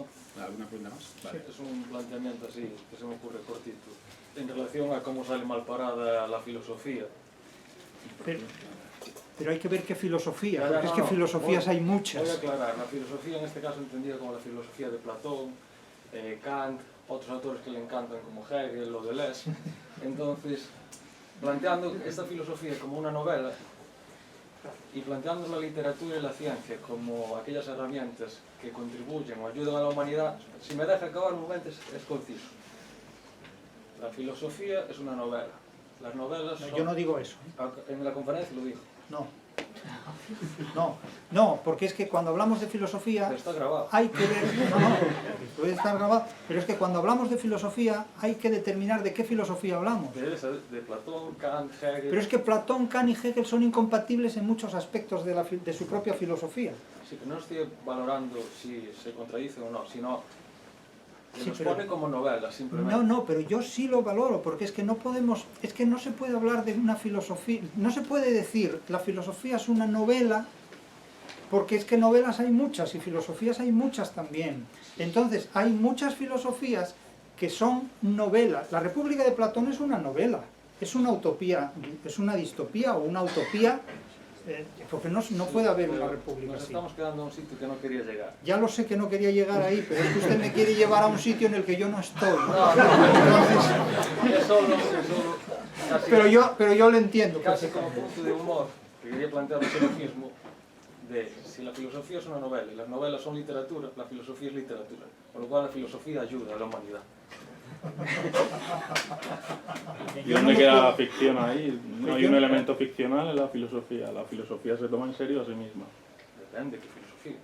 ¿alguna pregunta más? Vale. Es un planteamiento así, que se me ocurre cortito, en relación a cómo sale mal parada la filosofía. Pero hay que ver qué filosofía, Ya, porque es que filosofías hay muchas. Voy a aclarar, la filosofía en este caso entendida como la filosofía de Platón, Kant, otros autores que le encantan como Hegel o Deleuze. Entonces, planteando esta filosofía como una novela y planteando la literatura y la ciencia como aquellas herramientas que contribuyen o ayudan a la humanidad, si me deja acabar un momento es conciso. La filosofía es una novela. Las novelas son... Yo no digo eso. En la conferencia lo dijo. No, porque es que cuando hablamos de filosofía Pero está grabado. hay que ver, puede estar grabado, pero es que cuando hablamos de filosofía hay que determinar de qué filosofía hablamos. De Platón, Kant, Hegel... Pero es que Platón, Kant y Hegel son incompatibles en muchos aspectos de su propia filosofía. Sí, que no estoy valorando si se contradicen o no, sino que Sí, nos pero- pone como novela, simplemente. No, pero yo sí lo valoro, porque es que no podemos, es que no se puede hablar de una filosofía, no se puede decir la filosofía es una novela, porque es que novelas hay muchas y filosofías hay muchas también. Entonces, hay muchas filosofías que son novelas. La República de Platón es una novela, es una utopía, es una distopía o una utopía, porque no puede haber una república Nos así. estamos quedando en un sitio que no quería llegar. Ya lo sé que no quería llegar ahí, pero es que usted me quiere llevar a un sitio en el que yo no estoy. Es solo casi, Pero yo lo entiendo. casi como punto de humor, que quería plantear el silogismo de si la filosofía es una novela y las novelas son literatura, la filosofía es literatura, con lo cual la filosofía ayuda a la humanidad. ¿Y dónde queda la ficción ahí? No hay un elemento ficcional en la filosofía se toma en serio a sí misma. Depende de qué filosofía.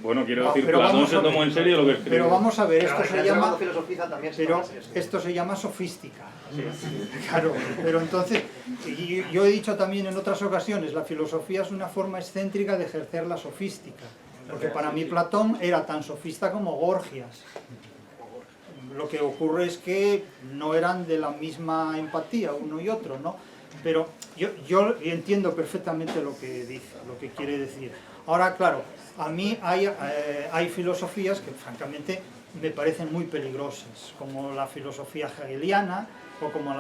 Bueno, quiero No, decir, pero Platón vamos se a ver. tomó en serio lo que escribió. Pero vamos a ver, esto se llama... Pero Pero esto se llama sofística. Claro, pero entonces, y yo he dicho también en otras ocasiones, la filosofía es una forma excéntrica de ejercer la sofística. Porque para mí Platón era tan sofista como Gorgias. Lo que ocurre es que no eran de la misma empatía uno y otro, ¿no? Pero yo entiendo perfectamente lo que dice, lo que quiere decir. Ahora, claro, a mí hay filosofías que francamente me parecen muy peligrosas, como la filosofía hegeliana, o como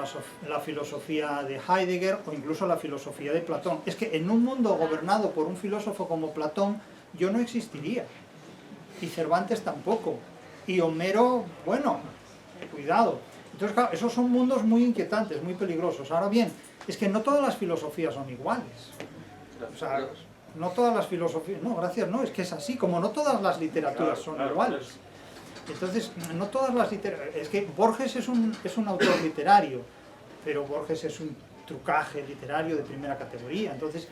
la filosofía de Heidegger, o incluso la filosofía de Platón. Es que en un mundo gobernado por un filósofo como Platón, yo no existiría, y Cervantes tampoco, y Homero, bueno, cuidado. Entonces, claro, esos son mundos muy inquietantes, muy peligrosos. Ahora bien, es que no todas las filosofías son iguales. O sea, no todas las filosofías, no, gracias, no, es que es así, como no todas las literaturas son iguales. Entonces, no todas las literaturas, es que Borges es un autor literario, pero Borges es un trucaje literario de primera categoría. Entonces,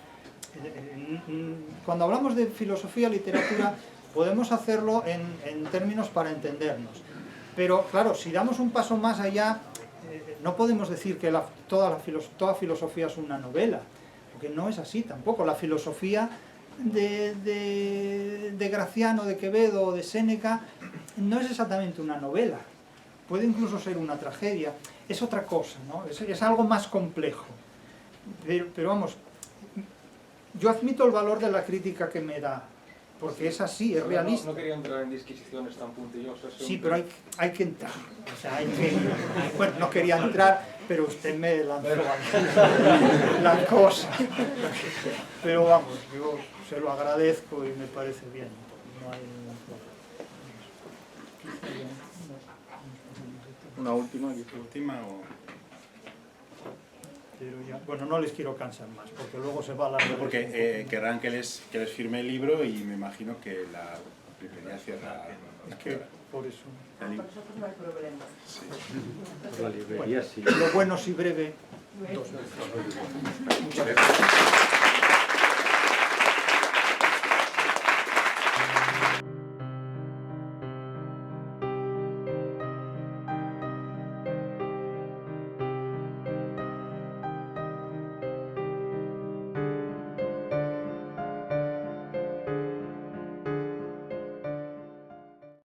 cuando hablamos de filosofía, literatura, podemos hacerlo en términos para entendernos. Pero, claro, si damos un paso más allá, no podemos decir que toda filosofía es una novela, porque no es así tampoco. La filosofía de Graciano, de Quevedo o de Séneca no es exactamente una novela. puede incluso ser una tragedia, es otra cosa, ¿no? Es algo más complejo. Pero vamos, yo admito el valor de la crítica que me da, porque es así, es realista. No quería entrar en disquisiciones tan puntillosas. Sí, pero hay que entrar. O sea, bueno, no quería entrar, pero usted me lanzó la cosa. Pero vamos, yo se lo agradezco y me parece bien. No hay ningún problema. Una última. ¿Última o...? Pero ya, bueno, no les quiero cansar más, porque luego se va a alargar. Porque querrán que les firme el libro y me imagino que la librería cierra. Es que por eso. Para nosotros no hay problema. Por la librería sí. Lo bueno si breve. 2 veces. Muchas gracias.